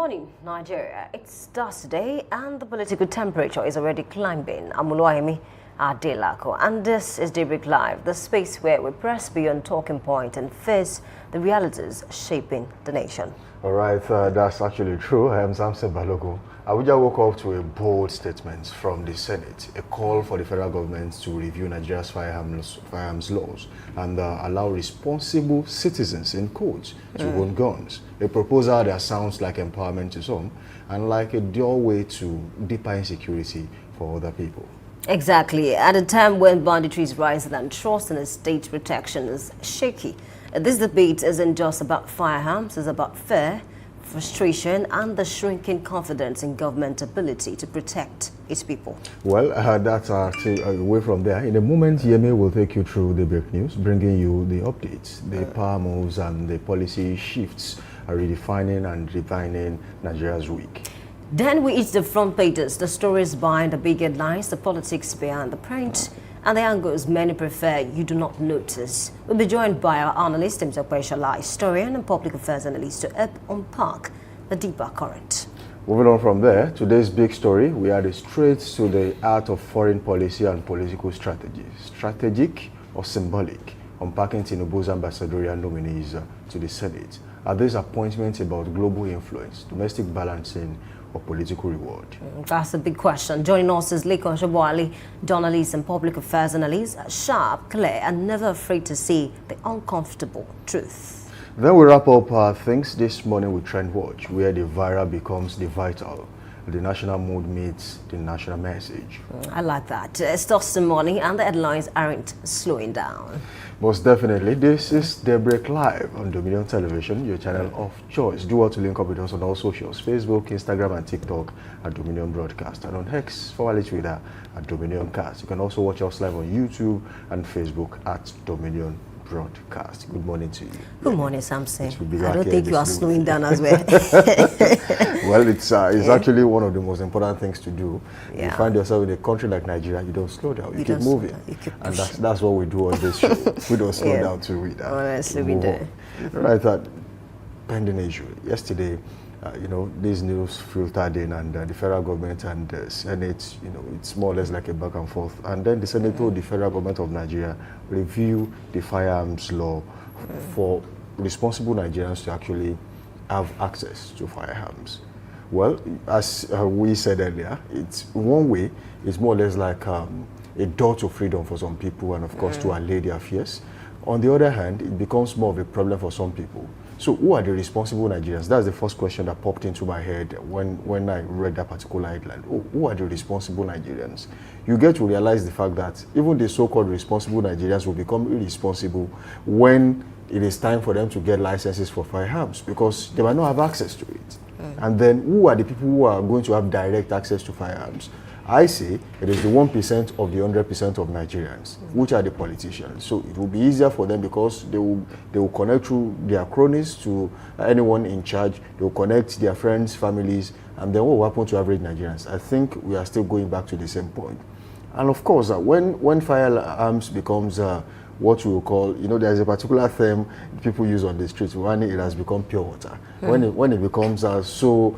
morning, Nigeria. It's Thursday and the political temperature is already climbing. I'm Oluwayemi Adelako, and this is Daybreak Live, the space where we press beyond talking point and face the realities shaping the nation. All right, that's actually true. I am Samson Balogo. Abuja woke up to a bold statement from the Senate, a call for the federal government to review Nigeria's firearms laws and allow responsible citizens in quotes to own guns. A proposal that sounds like empowerment to some and like a doorway to deeper insecurity for other people. Exactly. At a time when banditry is rising and trust in state protection is shaky, this debate isn't just about firearms, it's about fear, frustration, and the shrinking confidence in government ability to protect its people. Well, that's away from there. In a moment, Yemi will take you through the break news, bringing you the updates, the power moves, and the policy shifts are redefining and refining Nigeria's week. Then we eat the front pages, the stories behind the big headlines, the politics behind the print, and the angles many prefer you do not notice. We'll be joined by our analyst, Mr. historian and public affairs analyst to help unpack the deeper current. Moving on from there, today's big story, we are straight to the art of foreign policy and political strategy. Strategic or symbolic? Unpacking Tinubu's ambassadorial nominees to the Senate. Are these appointments about global influence, domestic balancing, or political reward? That's a big question. Joining us is Lekon Shobwali, journalist and public affairs analyst, sharp, clear, and never afraid to see the uncomfortable truth. Then we wrap up things this morning with Trend Watch, where the viral becomes the vital. The national mood meets the national message. I like that. It's Thursday morning and the headlines aren't slowing down. Most definitely. This is Daybreak Live on Dominion Television, your channel of choice. Do well to link up with us on all socials, Facebook, Instagram, and TikTok at Dominion Broadcast, and on X, formerly Twitter, at Dominion Cast. You can also watch us live on YouTube and Facebook at Dominion Broadcast. Good morning to you. Good morning, Samson. I don't think you are slowing down as well. Well, it's actually one of the most important things to do. Yeah. You find yourself in a country like Nigeria, you don't slow down, you keep moving. And that's what we do on this show. We don't slow down to read that. Honestly, we do. Right, pending issue. Yesterday, these news filtered in, and the federal government and the Senate, it's more or less like a back and forth. And then the Senate told the federal government of Nigeria review the firearms law for responsible Nigerians to actually have access to firearms. Well, as we said earlier, it's one way, it's more or less like a door to freedom for some people, and of course to allay their fears. On the other hand, it becomes more of a problem for some people. So who are the responsible Nigerians? That's the first question that popped into my head when I read that particular headline. Who are the responsible Nigerians? You get to realize the fact that even the so-called responsible Nigerians will become irresponsible when it is time for them to get licenses for firearms, because they might not have access to it. And then who are the people who are going to have direct access to firearms? I say it is the 1% of the 100% of Nigerians, which are the politicians. So it will be easier for them because they will connect through their cronies to anyone in charge. They will connect their friends, families, and then what will happen to average Nigerians? I think we are still going back to the same point. And of course, when firearms becomes what we will call, there's a particular term people use on the streets when it has become pure water. When it becomes so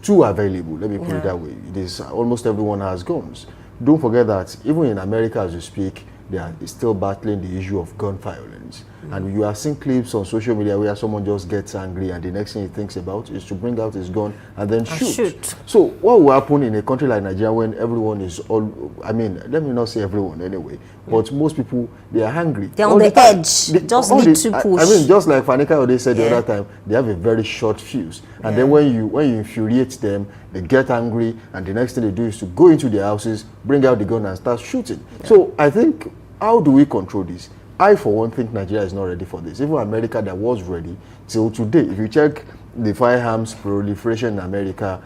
too available, let me put it that way. It is almost everyone has guns. Don't forget that even in America, as we speak, they are still battling the issue of gun violence. And you are seeing clips on social media where someone just gets angry and the next thing he thinks about is to bring out his gun and then shoot. So what will happen in a country like Nigeria when everyone is let me not say everyone anyway, but most people, they are hungry. They're on the edge. They just need to push. Just like Fanika Ode said the other time, they have a very short fuse. And then when you infuriate them, they get angry, and the next thing they do is to go into their houses, bring out the gun and start shooting. So I think, how do we control this? I, for one, think Nigeria is not ready for this. Even America, that was ready till today. If you check the firearms proliferation in America,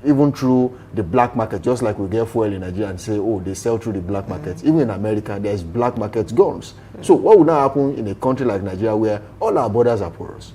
even through the black market, just like we get fuel in Nigeria and say, oh, they sell through the black market. Even in America, there's black market guns. So what would now happen in a country like Nigeria where all our borders are porous?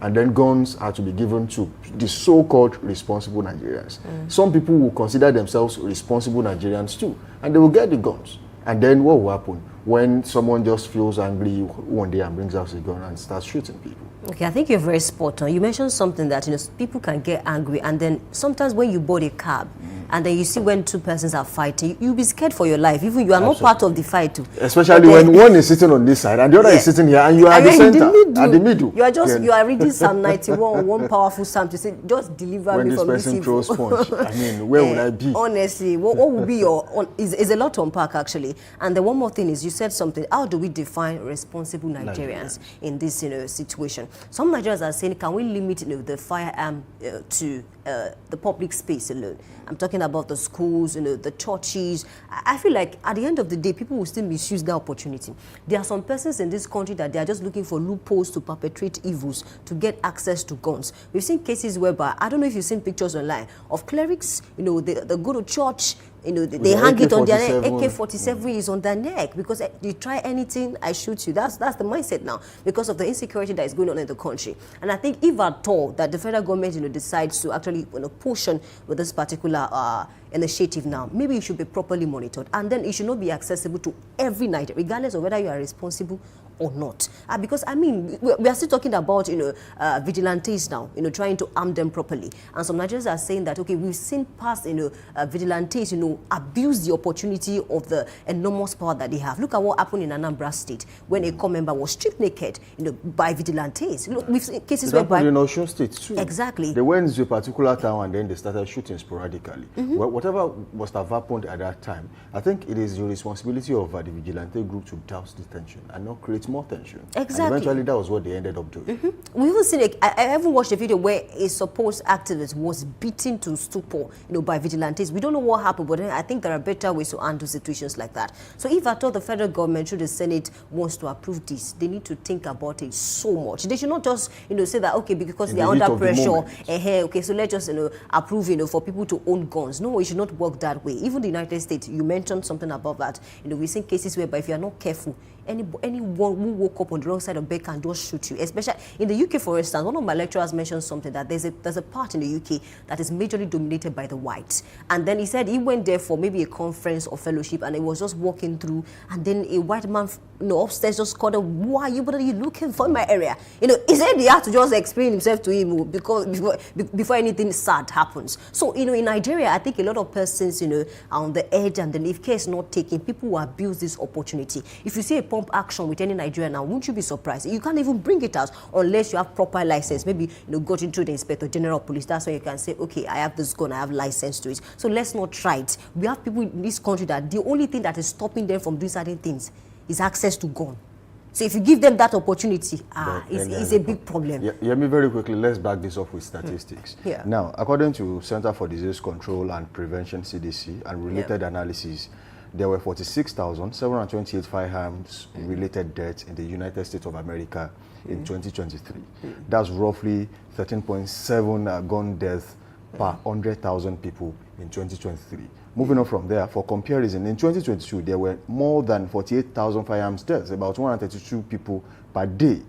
And then guns are to be given to the so-called responsible Nigerians. Some people will consider themselves responsible Nigerians too, and they will get the guns. And then what will happen when someone just feels angry one day and brings out a gun and starts shooting people? Okay, I think you're very spot on. You mentioned something that, people can get angry, and then sometimes when you board a cab and then you see when two persons are fighting, you'll be scared for your life. Even you are not part of the fight too. Especially when one is sitting on this side and the other is sitting here, and you are at the center, at the middle. You are just, you are reading Psalm 91, one powerful psalm to say, just deliver me from this evil. When this person throws punch, I mean, where would I be? Honestly, what would be your, is a lot to unpack actually. And the one more thing is, you said something, how do we define responsible Nigerians in this situation? Some Nigerians are saying, can we limit the firearm to the public space alone? I'm talking about the schools, the churches. I feel like at the end of the day, people will still misuse that opportunity. There are some persons in this country that they are just looking for loopholes to perpetrate evils, to get access to guns. We've seen cases whereby, I don't know if you've seen pictures online of clerics, they go to church, they hang it on their neck. AK-47 is on their neck because you try anything, I shoot you. That's the mindset now because of the insecurity that is going on in the country. And I think if at all that the federal government decides to actually push on with this particular initiative now, maybe it should be properly monitored, and then it should not be accessible to every Nigerian, regardless of whether you are responsible or not. Because I mean, we are still talking about vigilantes now, trying to arm them properly. And some Nigerians are saying that, okay, we've seen past vigilantes abuse the opportunity of the enormous power that they have. Look at what happened in Anambra State when a core member was stripped naked by vigilantes. Look, we've seen cases whereby in Osun State too. Exactly. They went to a particular town and then they started shooting sporadically. Well, whatever must have happened at that time, I think it is the responsibility of the vigilante group to douse the tension and not create more tension. Exactly. And eventually that was what they ended up doing. We even seen I even watched a video where a supposed activist was beaten to stupor by vigilantes. We don't know what happened, but I think there are better ways to handle situations like that. So if at all the federal government, through the Senate, wants to approve this, they need to think about it so much. They should not just say that, okay, because they are under pressure, okay, so let's just approve for people to own guns. No, it should not work that way. Even the United States, you mentioned something about that. We've seen cases whereby if you are not careful, anyone who woke up on the wrong side of bed can just shoot you. Especially in the UK, for instance, one of my lecturers mentioned something that there's a part in the UK that is majorly dominated by the whites. And then he said he went there for maybe a conference or fellowship, and he was just walking through, and then a white man upstairs just called him, "Why what are you looking for in my area?" He said he had to just explain himself to him because before anything sad happens. So in Nigeria, I think a lot of persons are on the edge, and then if care is not taken, people will abuse this opportunity. If you see a pump action with any Nigerian now, won't you be surprised? You can't even bring it out unless you have proper license. Maybe got into the Inspector General of Police. That's when you can say, okay, I have this gun, I have license to it. So let's not try it. We have people in this country that the only thing that is stopping them from doing certain things is access to gun. So if you give them that opportunity, it's a big problem. Yeah, me very quickly, let's back this up with statistics. Yeah. Now, according to Center for Disease Control and Prevention, CDC, and related analysis, there were 46,728 firearms-related deaths in the United States of America in 2023. That's roughly 13.7 gun deaths per 100,000 people in 2023. Moving on from there, for comparison, in 2022, there were more than 48,000 firearms deaths. About 132 people per day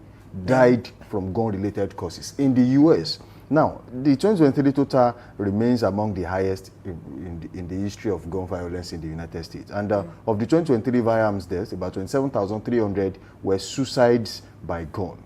died from gun-related causes in the U.S. Now, the 2023 total remains among the highest in the history of gun violence in the United States. And of the 2023 firearms deaths, about 27,300 were suicides by gun.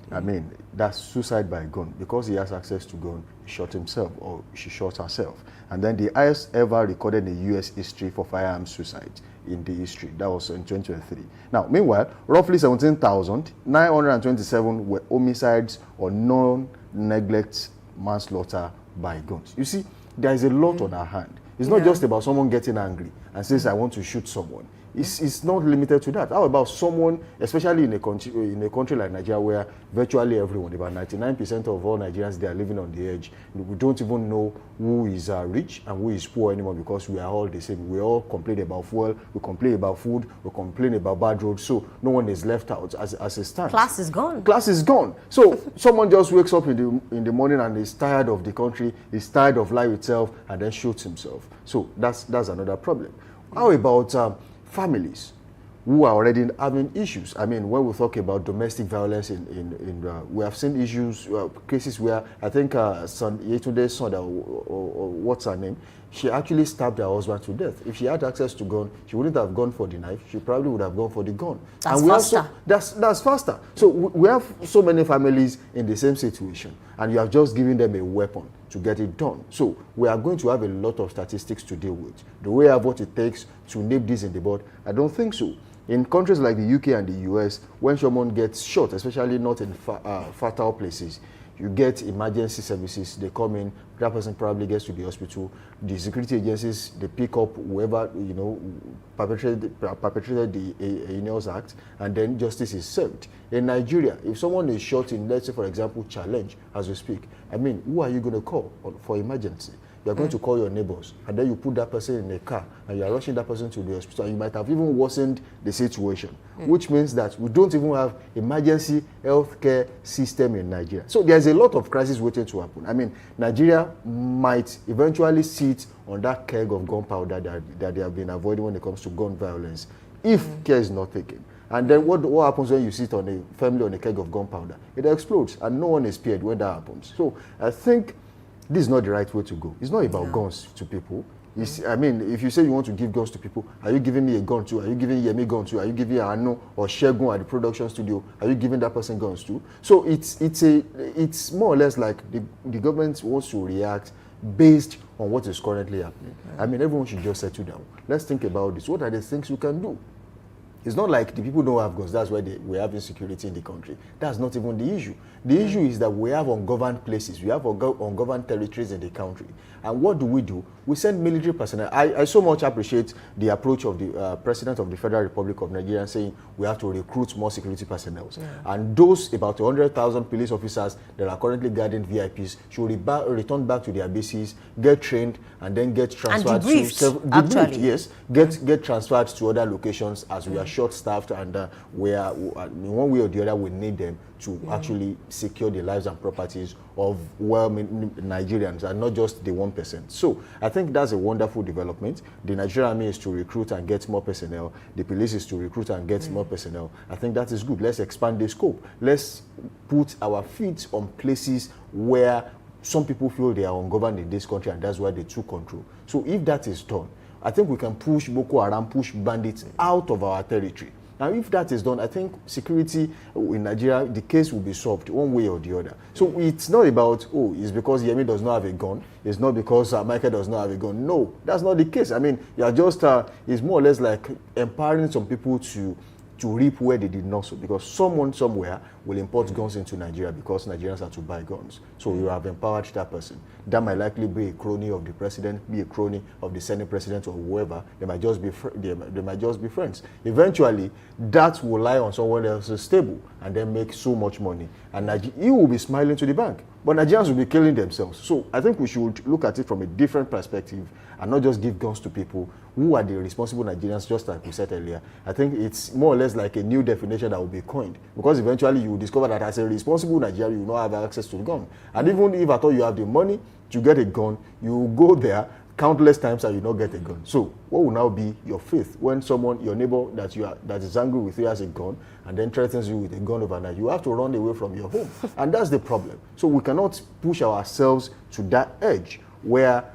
I mean, that's suicide by gun. Because he has access to gun, he shot himself or she shot herself. And then the highest ever recorded in U.S. history for firearm suicide in the history. That was in 2023. Now, meanwhile, roughly 17,927 were homicides or non-neglect manslaughter by guns. You see, there is a lot on our hand. It's not just about someone getting angry and says, I want to shoot someone. It's not limited to that. How about someone, especially in a country like Nigeria, where virtually everyone, about 99% of all Nigerians, they are living on the edge. We don't even know who is rich and who is poor anymore because we are all the same. We all complain about fuel, we complain about food, we complain about bad roads, so no one is left out as it stands. Class is gone. Class is gone. So someone just wakes up in the morning and is tired of the country, is tired of life itself, and then shoots himself. So that's another problem. How about families who are already having issues? I mean, when we talk about domestic violence, we have seen issues, cases where I think Yetunde's son, or what's her name, she actually stabbed her husband to death. If she had access to gun, she wouldn't have gone for the knife. She probably would have gone for the gun. That's and we faster. Also, that's faster. So we have so many families in the same situation, and you have just given them a weapon to get it done. So we are going to have a lot of statistics to deal with. Do we have what it takes to nip this in the bud? I don't think so. In countries like the UK and the US, when someone gets shot, especially not in fatal places, you get emergency services, they come in, that person probably gets to the hospital, the security agencies, they pick up whoever, perpetrated the heinous act, and then justice is served. In Nigeria, if someone is shot in, let's say, for example, Challenge, as we speak, I mean, who are you going to call for emergency? You're going to call your neighbors, and then you put that person in a car, and you're rushing that person to the hospital, and you might have even worsened the situation, which means that we don't even have emergency healthcare system in Nigeria. So there's a lot of crisis waiting to happen. I mean, Nigeria might eventually sit on that keg of gunpowder that they have been avoiding when it comes to gun violence, if care is not taken. And then what happens when you sit on a family on a keg of gunpowder? It explodes, and no one is spared when that happens. So I think this is not the right way to go. It's not about guns to people. I mean, if you say you want to give guns to people, are you giving me a gun too? Are you giving Yemi gun too? Are you giving Anu or Shegun at the production studio? Are you giving that person guns too? So it's more or less like the government wants to react based on what is currently happening. I mean, everyone should just settle down. Let's think about this. What are the things you can do? It's not like the people don't have guns, that's why we have insecurity in the country. That's not even the issue. The issue is that we have ungoverned places, we have ungoverned territories in the country. And what do? We send military personnel. I so much appreciate the approach of the President of the Federal Republic of Nigeria saying we have to recruit more security personnel. And those about 100,000 police officers that are currently guarding VIPs should return back to their bases, get trained, and then get transferred actually. Yes, get transferred to other locations as we are short-staffed, and we are, in one way or the other, we need them to actually secure the lives and properties of Nigerians, and not just the 1%. So I think that's a wonderful development. The Nigerian Army is to recruit and get more personnel. The police is to recruit and get more personnel. I think that is good. Let's expand the scope. Let's put our feet on places where some people feel they are ungoverned in this country, and that's why they took control. So if that is done, I think we can push Boko Haram, push bandits out of our territory. Now, if that is done, I think security in Nigeria, the case will be solved one way or the other. So it's not about, it's because Yemi does not have a gun. It's not because Michael does not have a gun. No, that's not the case. I mean, you are just, it's more or less like empowering some people to reap where they did not sow, because someone somewhere will import guns into Nigeria because Nigerians are to buy guns. So you have empowered that person. That might likely be a crony of the president, be a crony of the Senate president, or whoever. They might just be they might just be friends. Eventually, that will lie on someone else's table and then make so much money. And he will be smiling to the bank, but Nigerians will be killing themselves. So I think we should look at it from a different perspective and not just give guns to people who are the responsible Nigerians, just like we said earlier. I think it's more or less like a new definition that will be coined, because eventually you will discover that as a responsible Nigerian, you will not have access to the gun. And even if at all you have the money to get a gun, you will go there countless times and you will not get a gun. So what will now be your faith when someone, your neighbor that is angry with you has a gun and then threatens you with a gun overnight? You have to run away from your home. And that's the problem. So we cannot push ourselves to that edge where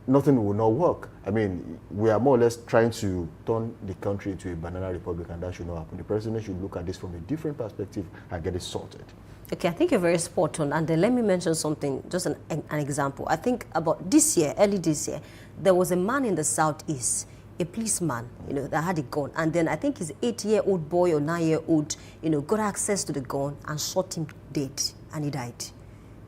nothing will not work. I mean, we are more or less trying to turn the country into a banana republic, and that should not happen. The president should look at this from a different perspective and get it sorted. Okay, I think you're very spot on. And then let me mention something, just an example. I think about this year, early this year, there was a man in the southeast, a policeman, that had a gun. And then I think his 8-year-old boy or 9-year-old, got access to the gun and shot him dead, and he died.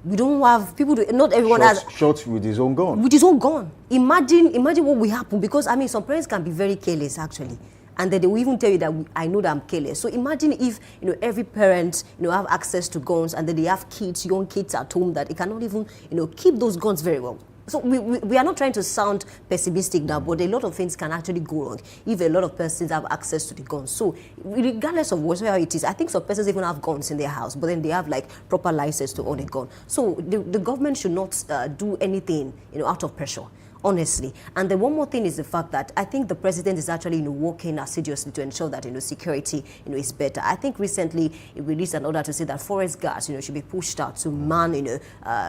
We don't have people. Not everyone has shot with his own gun. With his own gun. Imagine what will happen, because I mean, some parents can be very careless actually, and then they will even tell you that I know that I'm careless. So imagine if every parent have access to guns, and then they have kids, young kids at home that they cannot even keep those guns very well. So we are not trying to sound pessimistic now, but a lot of things can actually go wrong if a lot of persons have access to the guns. So regardless of whatever it is, I think some persons even have guns in their house, but then they have like proper license to own a gun. So the government should not do anything out of pressure. honestly. And then one more thing is the fact that I think the president is actually working assiduously to ensure that security is better. I think recently he released an order to say that forest guards should be pushed out to man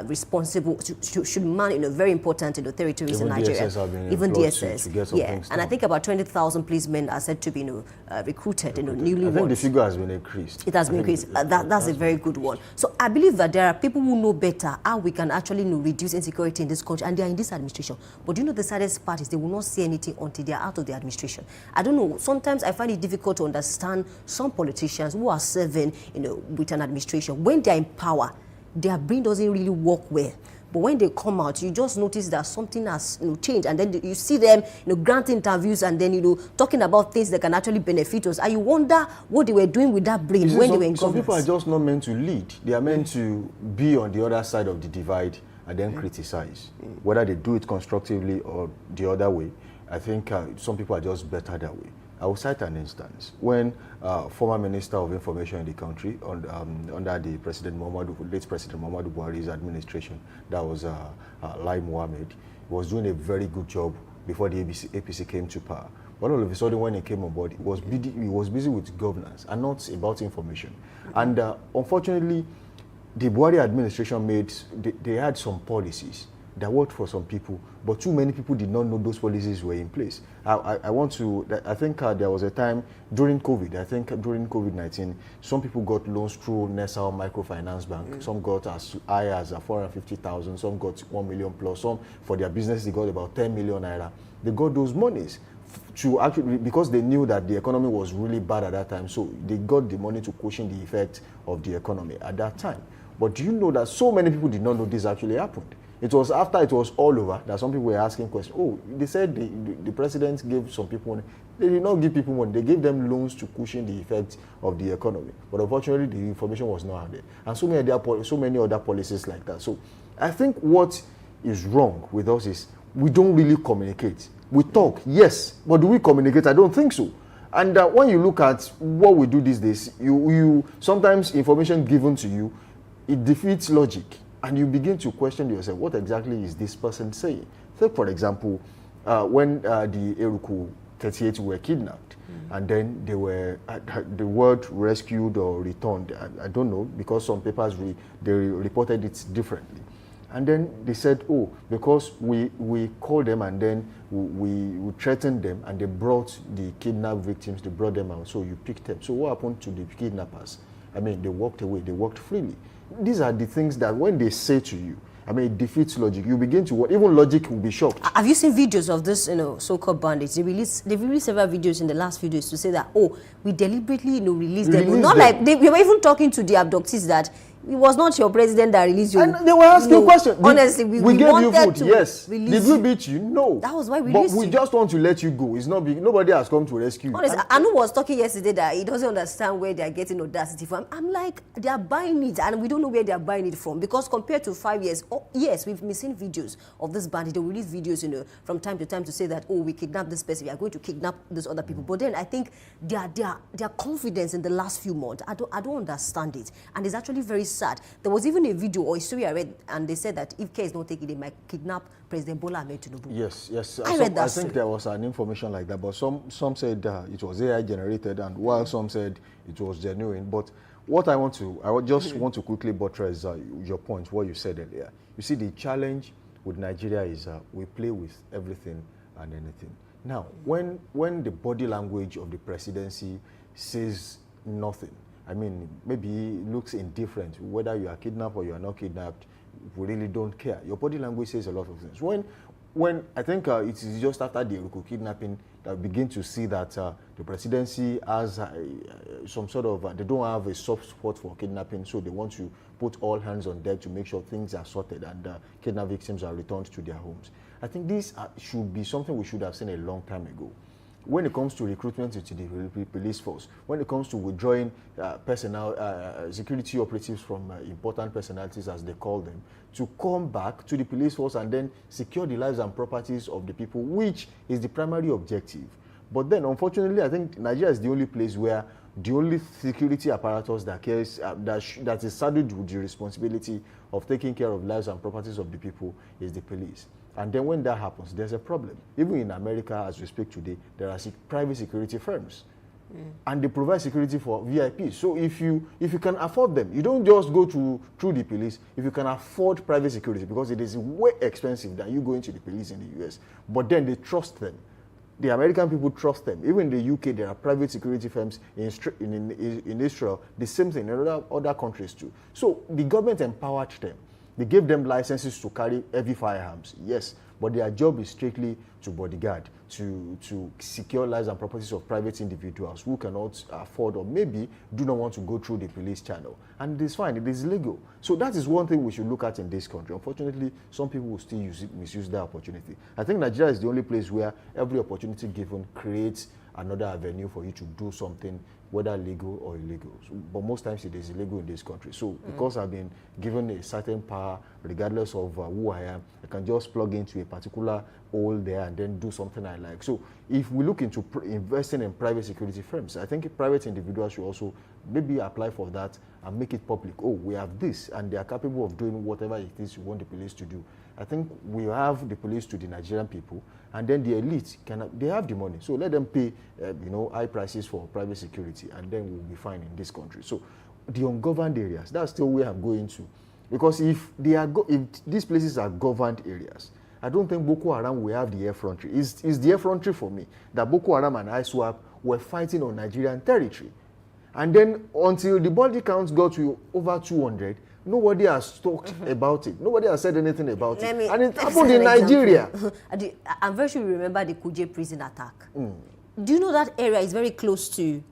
responsible should man very important territories in Nigeria. Even DSS, yeah. And I think about 20,000 policemen are said to be recruited, newly. I think the figure has been increased. It has been increased. That's a very good one. So I believe that there are people who know better how we can actually reduce insecurity in this country, and they are in this administration. But the saddest part is they will not see anything until they are out of the administration. I don't know. Sometimes I find it difficult to understand some politicians who are serving, with an administration. When they are in power, their brain doesn't really work well. But when they come out, you just notice that something has changed, and then you see them granting interviews and then talking about things that can actually benefit us, and you wonder what they were doing with that brain when they were in government. Some people are just not meant to lead. They are meant to be on the other side of the divide and then criticize, whether they do it constructively or the other way. I think some people are just better that way. I will cite an instance when former Minister of Information in the country under the late President Muhammadu Buhari's administration, that was Lai Mohammed, was doing a very good job before the APC came to power. But all of a sudden, when he came on board, he was busy with governance and not about information. And unfortunately, the Buhari administration they had some policies that worked for some people, but too many people did not know those policies were in place. I think there was a time during COVID-19, some people got loans through Nesal Microfinance Bank. Some got as high as 450,000, some got 1 million plus, some for their business they got about 10 million naira. They got those monies to actually, because they knew that the economy was really bad at that time, so they got the money to cushion the effect of the economy at that time. But do you know that so many people did not know this actually happened? It was after it was all over that some people were asking questions. Oh, they said the president gave some people money. They did not give people money. They gave them loans to cushion the effect of the economy. But unfortunately, the information was not out there. And so many other policies like that. So I think what is wrong with us is we don't really communicate. We talk, yes, but do we communicate? I don't think so. And when you look at what we do these days, you sometimes information given to you, it defeats logic. And you begin to question yourself, what exactly is this person saying? Take, for example, when the Eruku 38 were kidnapped, and then they were, the word rescued or returned, I don't know, because some papers, they reported it differently. And then they said, oh, because we called them and then we threatened them and they brought the kidnapped victims, they brought them out, so you picked them. So what happened to the kidnappers? I mean, they walked away, they walked freely. These are the things that when they say to you, I mean, it defeats logic. You begin to, even logic will be shocked. Have you seen videos of this, so-called bandits? They've released several videos in the last few days to say that, oh, we deliberately, released them. Not like, they were even talking to the abductees that it was not your president that released you. And they were asking questions. Honestly, we gave you food, yes. Did we beat you? No. That was why we released you. But we just want to let you go. It's not big. Nobody has come to rescue you. Honestly, Anu was talking yesterday that he doesn't understand where they are getting audacity from. I'm like, they are buying it, and we don't know where they are buying it from. Because compared to 5 years, yes, we've been seeing videos of this bandit. They release videos, from time to time to say that, oh, we kidnapped this person, we are going to kidnap these other people. But then I think their confidence in the last few months, I don't understand it. And it's actually very sad. There was even a video or a story I read, and they said that if care is not taken, they might kidnap President Bola Ahmed Tinubu. Yes. I read that I think there was an information like that, but some said it was AI generated, and while some said it was genuine. But what I just want to quickly buttress your point, what you said earlier. You see, the challenge with Nigeria is we play with everything and anything. Now, when the body language of the presidency says nothing, I mean, maybe it looks indifferent, whether you are kidnapped or you are not kidnapped, we really don't care. Your body language says a lot of things. When I think it is just after the Eruku kidnapping that we begin to see that the presidency has some sort of, they don't have a soft spot for kidnapping, so they want to put all hands on deck to make sure things are sorted and kidnapped victims are returned to their homes. I think this should be something we should have seen a long time ago. When it comes to recruitment into the police force, when it comes to withdrawing security operatives from important personalities, as they call them, to come back to the police force and then secure the lives and properties of the people, which is the primary objective. But then, unfortunately, I think Nigeria is the only place where the only security apparatus that cares, that is saddled with the responsibility of taking care of lives and properties of the people is the police. And then when that happens, there's a problem. Even in America, as we speak today, there are private security firms. And they provide security for VIPs. So if you can afford them, you don't just go through the police. If you can afford private security, because it is way expensive than you going to the police in the US, but then they trust them. The American people trust them. Even in the UK, there are private security firms in Israel. The same thing in other countries too. So the government empowered them. They gave them licenses to carry heavy firearms, yes, but their job is strictly to bodyguard, to secure lives and properties of private individuals who cannot afford or maybe do not want to go through the police channel. And it is fine, it is legal. So that is one thing we should look at in this country. Unfortunately, some people will still misuse that opportunity. I think Nigeria is the only place where every opportunity given creates another avenue for you to do something, whether legal or illegal. So, but most times it is illegal in this country. So because I've been given a certain power, regardless of who I am, I can just plug into a particular hole there and then do something I like. So if we look into investing in private security firms, I think private individuals should also maybe apply for that and make it public. Oh, we have this, and they are capable of doing whatever it is you want the police to do. I think we have the police to the Nigerian people, and then the elite they have the money. So let them pay, high prices for private security, and then we'll be fine in this country. So the ungoverned areas, that's still where I'm going to, because if these places are governed areas, I don't think Boko Haram will have the effrontery. It's the effrontery for me that Boko Haram and ISWAP were fighting on Nigerian territory. And then until the body count got to over 200, nobody has talked about it. Nobody has said anything about it. And it happened in Nigeria. I'm very sure you remember the Kuje prison attack. Do you know that area is very close to,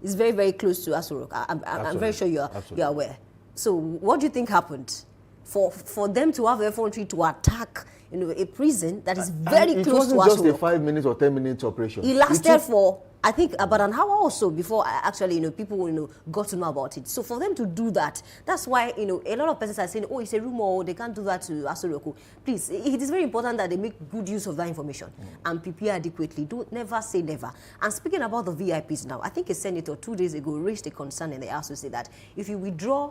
it's very, very close to Aso Rock? I'm very sure you're aware. So what do you think happened? For them to have effrontery to attack a prison that is very close to Aso Rock. It wasn't just a 5 minute or 10 minute operation. It lasted for, I think, about an hour or so before actually, people, got to know about it. So for them to do that, that's why, a lot of persons are saying, oh, it's a rumor, they can't do that to Aso Rock. Please, it is very important that they make good use of that information and prepare adequately. Never say never. And speaking about the VIPs now, I think a senator 2 days ago raised a concern in the House to say that if you withdraw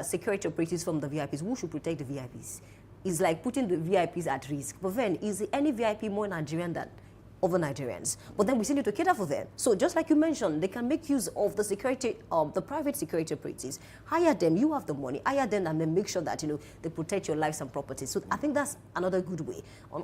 security operatives from the VIPs, who should protect the VIPs? It's like putting the VIPs at risk. But then, is any VIP more Nigerian than other Nigerians? But then we still need to cater for them. So just like you mentioned, they can make use of the security, the private security operatives. Hire them, you have the money, hire them, and then make sure that, they protect your lives and properties. So I think that's another good way.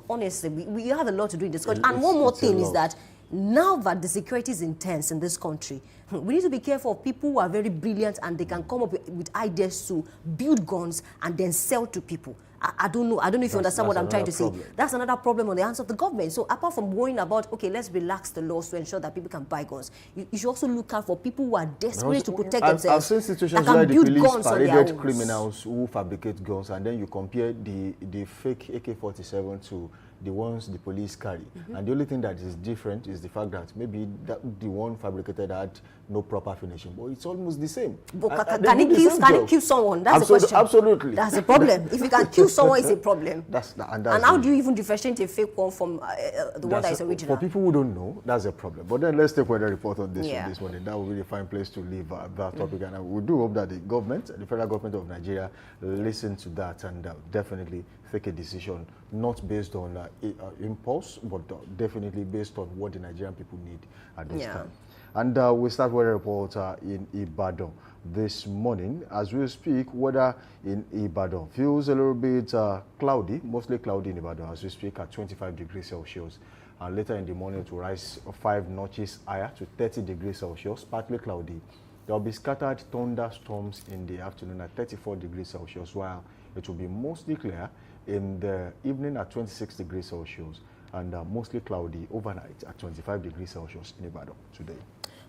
Honestly, we have a lot to do in this country. And one more thing is that now that the security is intense in this country, we need to be careful of people who are very brilliant and they can come up with ideas to build guns and then sell to people. I don't know if you understand what I'm trying to say. That's another problem on the hands of the government. So apart from worrying about, okay, let's relax the laws to ensure that people can buy guns, you should also look out for people who are desperate to protect themselves. I've seen situations where the police paraded criminals who fabricate guns, and then you compare the fake AK-47 to the ones the police carry. And the only thing that is different is the fact that maybe the one fabricated had no proper finishing, but it's almost the same. But can it kill someone? That's the question. Absolutely. That's the problem. If you can kill someone, it's a problem. And how do you even differentiate a fake one from the one that is original? For people who don't know, that's a problem. But then let's take weather report on this one this morning. That will be a fine place to leave that topic. And we do hope that the federal government of Nigeria, listen to that and definitely take a decision, not based on impulse, but definitely based on what the Nigerian people need at this time. And we start with a report in Ibadan this morning. As we speak, weather in Ibadan feels a little bit cloudy, mostly cloudy in Ibadan as we speak at 25 degrees Celsius. And later in the morning it will rise 5 notches higher to 30 degrees Celsius, partly cloudy. There will be scattered thunderstorms in the afternoon at 34 degrees Celsius, while it will be mostly clear in the evening at 26 degrees Celsius, and mostly cloudy overnight at 25 degrees Celsius in Ibadan today.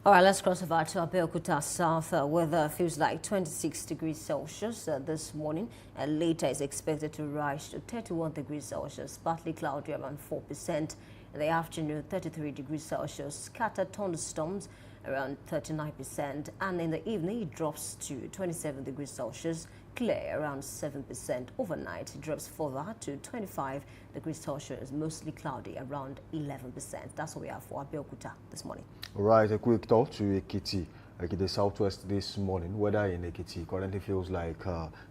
All right, let's cross over to Abeokuta South. Weather feels like 26 degrees Celsius this morning, and later is expected to rise to 31 degrees Celsius, partly cloudy around 4%. In the afternoon, 33 degrees Celsius, scattered thunderstorms around 39%, and in the evening it drops to 27 degrees Celsius, clear around 7%. Overnight it drops further to 25 degrees Celsius, mostly cloudy around 11%. That's what we have for Abeokuta this morning. All right, a quick talk to Ekiti. like in the southwest this morning. Weather in Ekiti currently feels like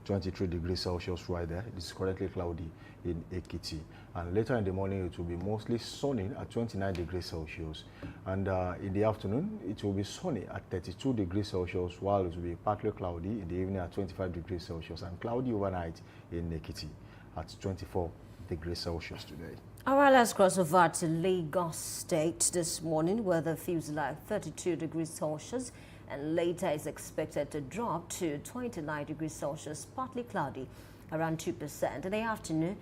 23 degrees Celsius right there. It is currently cloudy in Ekiti. And later in the morning, it will be mostly sunny at 29 degrees Celsius. And in the afternoon, it will be sunny at 32 degrees Celsius, while it will be partly cloudy in the evening at 25 degrees Celsius and cloudy overnight in Ekiti at 24 degrees Celsius today. All right, let's cross over to Lagos State this morning. Weather feels like 32 degrees Celsius and later is expected to drop to 29 degrees Celsius, partly cloudy, around 2%. In the afternoon,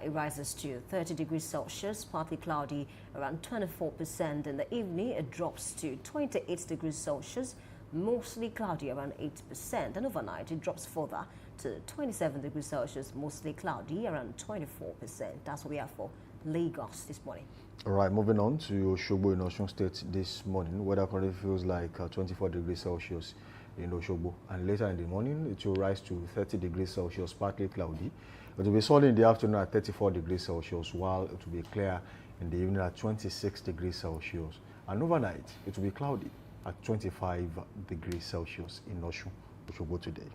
it rises to 30 degrees Celsius, partly cloudy, around 24%. In the evening, it drops to 28 degrees Celsius, mostly cloudy, around 8%. And overnight, it drops further to 27 degrees Celsius, mostly cloudy, around 24%. That's what we have for Lagos this morning. All right, moving on to Osogbo in Osun State this morning. Weather currently feels like 24 degrees Celsius in Osogbo, and later in the morning it will rise to 30 degrees Celsius, partly cloudy. It will be sunny in the afternoon at 34 degrees Celsius, while it will be clear in the evening at 26 degrees Celsius. And overnight, it will be cloudy at 25 degrees Celsius in Osogbo today.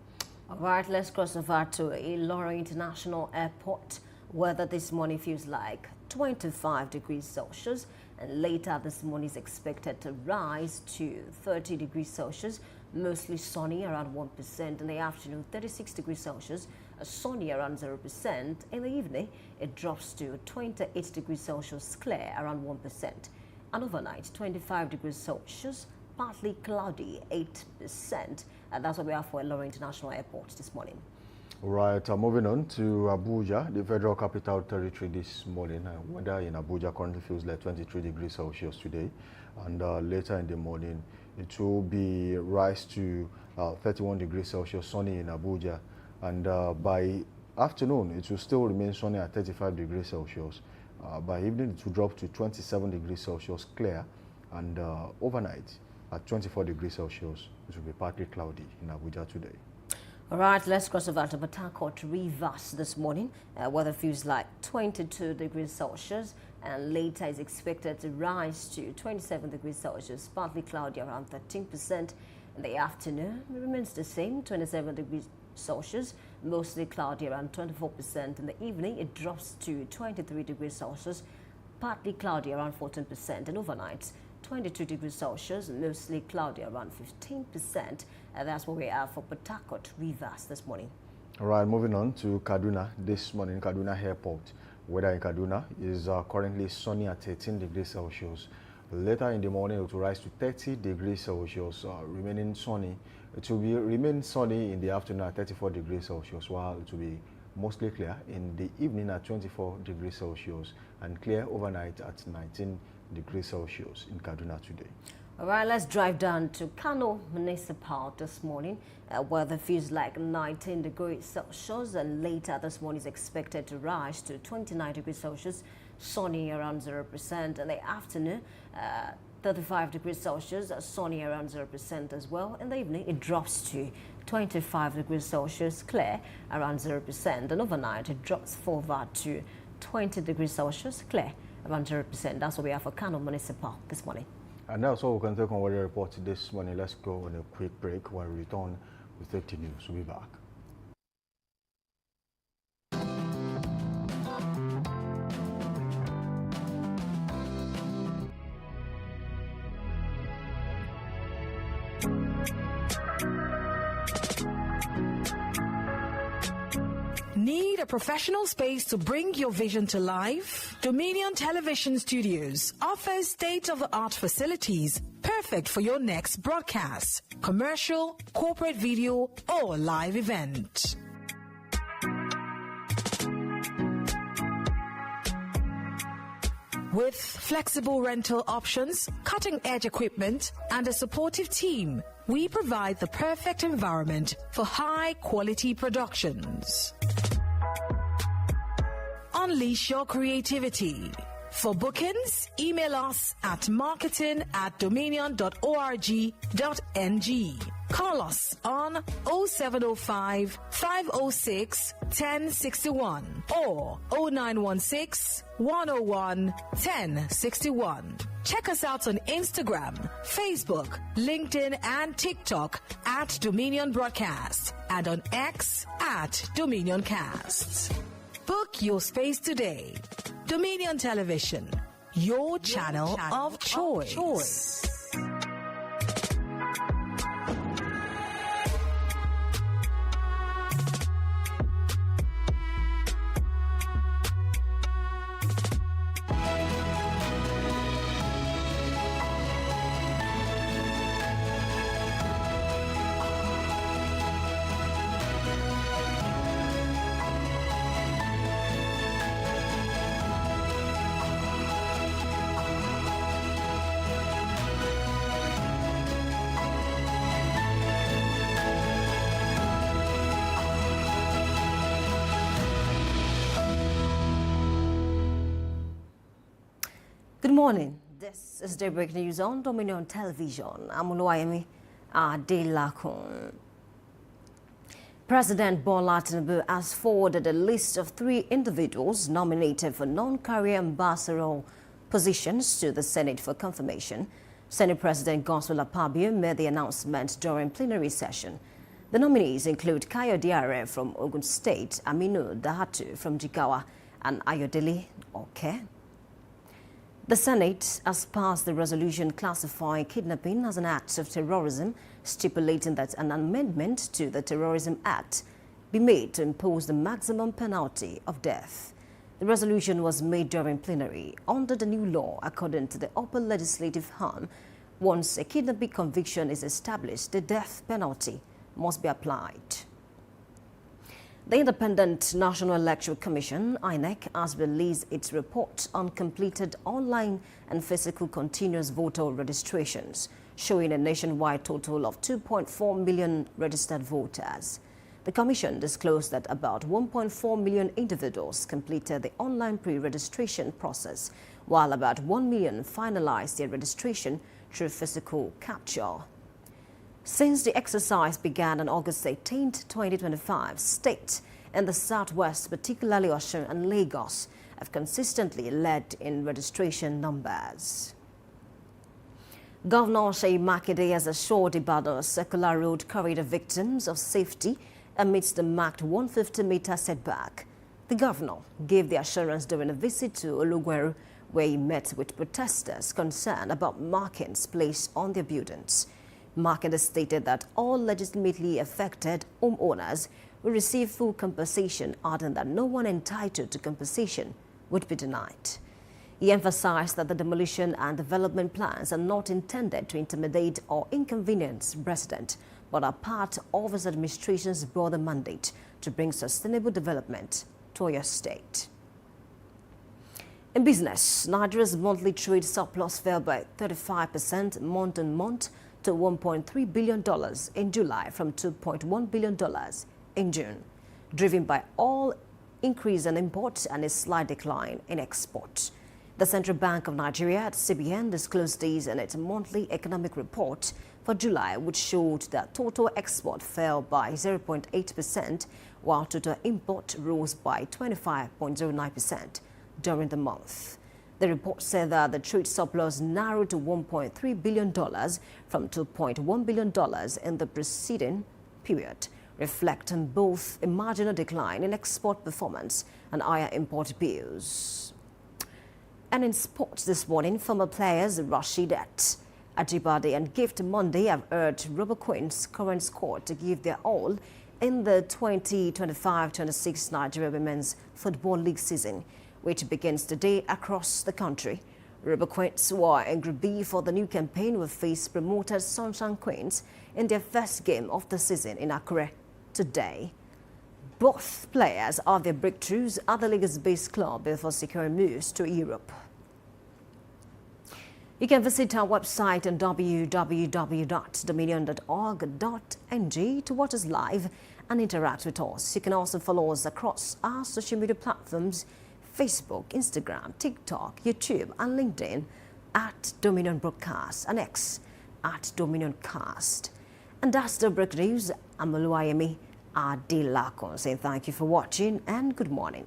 All right, let's cross over to Ilorin International Airport. Weather this morning feels like 25 degrees Celsius, and later this morning is expected to rise to 30 degrees Celsius, mostly sunny, around 1%. In the afternoon, 36 degrees Celsius, sunny, around 0%. In the evening, it drops to 28 degrees Celsius, clear, around 1%. And overnight, 25 degrees Celsius, partly cloudy, 8%. And that's what we have for Ilorin International Airport this morning. Right, moving on to Abuja, the Federal Capital Territory this morning. Weather in Abuja currently feels like 23 degrees Celsius today. And later in the morning, it will be rise to 31 degrees Celsius, sunny in Abuja. And by afternoon, it will still remain sunny at 35 degrees Celsius. By evening, it will drop to 27 degrees Celsius, clear. And overnight, at 24 degrees Celsius, it will be partly cloudy in Abuja today. All right, let's cross over to Port Harcourt Rivers this morning. Weather feels like 22 degrees Celsius and later is expected to rise to 27 degrees Celsius, partly cloudy, around 13%. In the afternoon, it remains the same, 27 degrees Celsius, mostly cloudy, around 24%. In the evening, it drops to 23 degrees Celsius, partly cloudy, around 14%. And overnight, 22 degrees Celsius, mostly cloudy, around 15%. And that's what we have for Port Harcourt Rivers this morning. All right, moving on to Kaduna this morning, Kaduna Airport. Weather in Kaduna is currently sunny at 13 degrees Celsius. Later in the morning, it will rise to 30 degrees Celsius, remaining sunny. It will remain sunny in the afternoon at 34 degrees Celsius, while it will be mostly clear in the evening at 24 degrees Celsius and clear overnight at 19 degrees Celsius in Kaduna today. All right, let's drive down to Kano Municipal this morning. Weather feels like 19 degrees Celsius, and later this morning is expected to rise to 29 degrees Celsius, sunny, around 0%. In the afternoon, 35 degrees Celsius, sunny, around 0% as well. In the evening, it drops to 25 degrees Celsius, clear, around 0%. And overnight, it drops further to 20 degrees Celsius, clear, around 0%. That's what we have for Kano Municipal this morning. And that's all we can take on weather report this morning. Let's go on a quick break. When we return with 30 news, we'll be back. Need a professional space to bring your vision to life? Dominion Television Studios offers state-of-the-art facilities perfect for your next broadcast, commercial, corporate video, or live event. With flexible rental options, cutting-edge equipment, and a supportive team, we provide the perfect environment for high-quality productions. Unleash your creativity. For bookings, email us at marketing@dominion.org.ng. Call us on 0705 506 1061 or 0916 101 1061. Check us out on Instagram, Facebook, LinkedIn, and TikTok at Dominion Broadcast and on X at Dominion Casts. Book your space today. Dominion Television, your channel of choice. Good morning. This is Daybreak News on Dominion Television. I'm Oluwayemi Adelakun. President Bola Tinubu has forwarded a list of 3 individuals nominated for non-career ambassadorial positions to the Senate for confirmation. Senate President Godswill Akpabio made the announcement during plenary session. The nominees include Kayode Are from Ogun State, Aminu Dahatu from Jigawa, and Ayodele Oke. The Senate has passed the resolution classifying kidnapping as an act of terrorism, stipulating that an amendment to the Terrorism Act be made to impose the maximum penalty of death. The resolution was made during plenary. Under the new law, according to the upper legislative arm, once a kidnapping conviction is established, the death penalty must be applied. The Independent National Electoral Commission, INEC, has released its report on completed online and physical continuous voter registrations, showing a nationwide total of 2.4 million registered voters. The Commission disclosed that about 1.4 million individuals completed the online pre-registration process, while about 1 million finalized their registration through physical capture. Since the exercise began on August 18, 2025, states in the southwest, particularly Osun and Lagos, have consistently led in registration numbers. Governor Seyi Makinde has assured Ibadan Circular Road corridor victims of safety amidst the marked 150-meter setback. The governor gave the assurance during a visit to Olugweru, where he met with protesters concerned about markings placed on their buildings. Makinde stated that all legitimately affected homeowners will receive full compensation, adding that no one entitled to compensation would be denied. He emphasized that the demolition and development plans are not intended to intimidate or inconvenience residents, but are part of his administration's broader mandate to bring sustainable development to your state. In business, Nigeria's monthly trade surplus fell by 35% month-on-month to $1.3 billion in July from $2.1 billion in June, driven by all increase in imports and a slight decline in exports. The Central Bank of Nigeria, CBN, disclosed these in its monthly economic report for July, which showed that total export fell by 0.8%, while total import rose by 25.09% during the month. The report said that the trade surplus narrowed to $1.3 billion from $2.1 billion in the preceding period, reflecting both a marginal decline in export performance and higher import bills. And in sports this morning, former players Rasheedat Ajibade and Gift Monday have urged Rubber Queens' current squad to give their all in the 2025-26 Nigeria Women's Football League season, which begins today across the country. Rubber Queens, who are in Group B for the new campaign, will face promoted Sunshine Queens in their first game of the season in Akure today. Both players are their breakthroughs at the league's base club before securing moves to Europe. You can visit our website on www.dominion.org.ng to watch us live and interact with us. You can also follow us across our social media platforms: Facebook, Instagram, TikTok, YouTube, and LinkedIn at Dominion Broadcast and X at Dominion Cast. And that's the Daybreak News. I'm Oluwayemi Adelakon saying thank you for watching and good morning.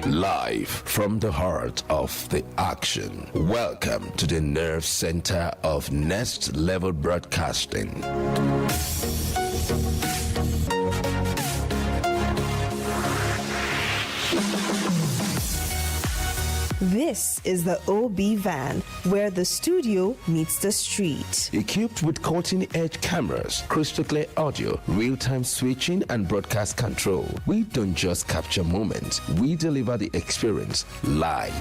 Live from the heart of the action. Welcome to the nerve center of Next Level Broadcasting. This is the OB van, where the studio meets the street. Equipped with cutting-edge cameras, crystal clear audio, real-time switching, and broadcast control, we don't just capture moments, we deliver the experience live.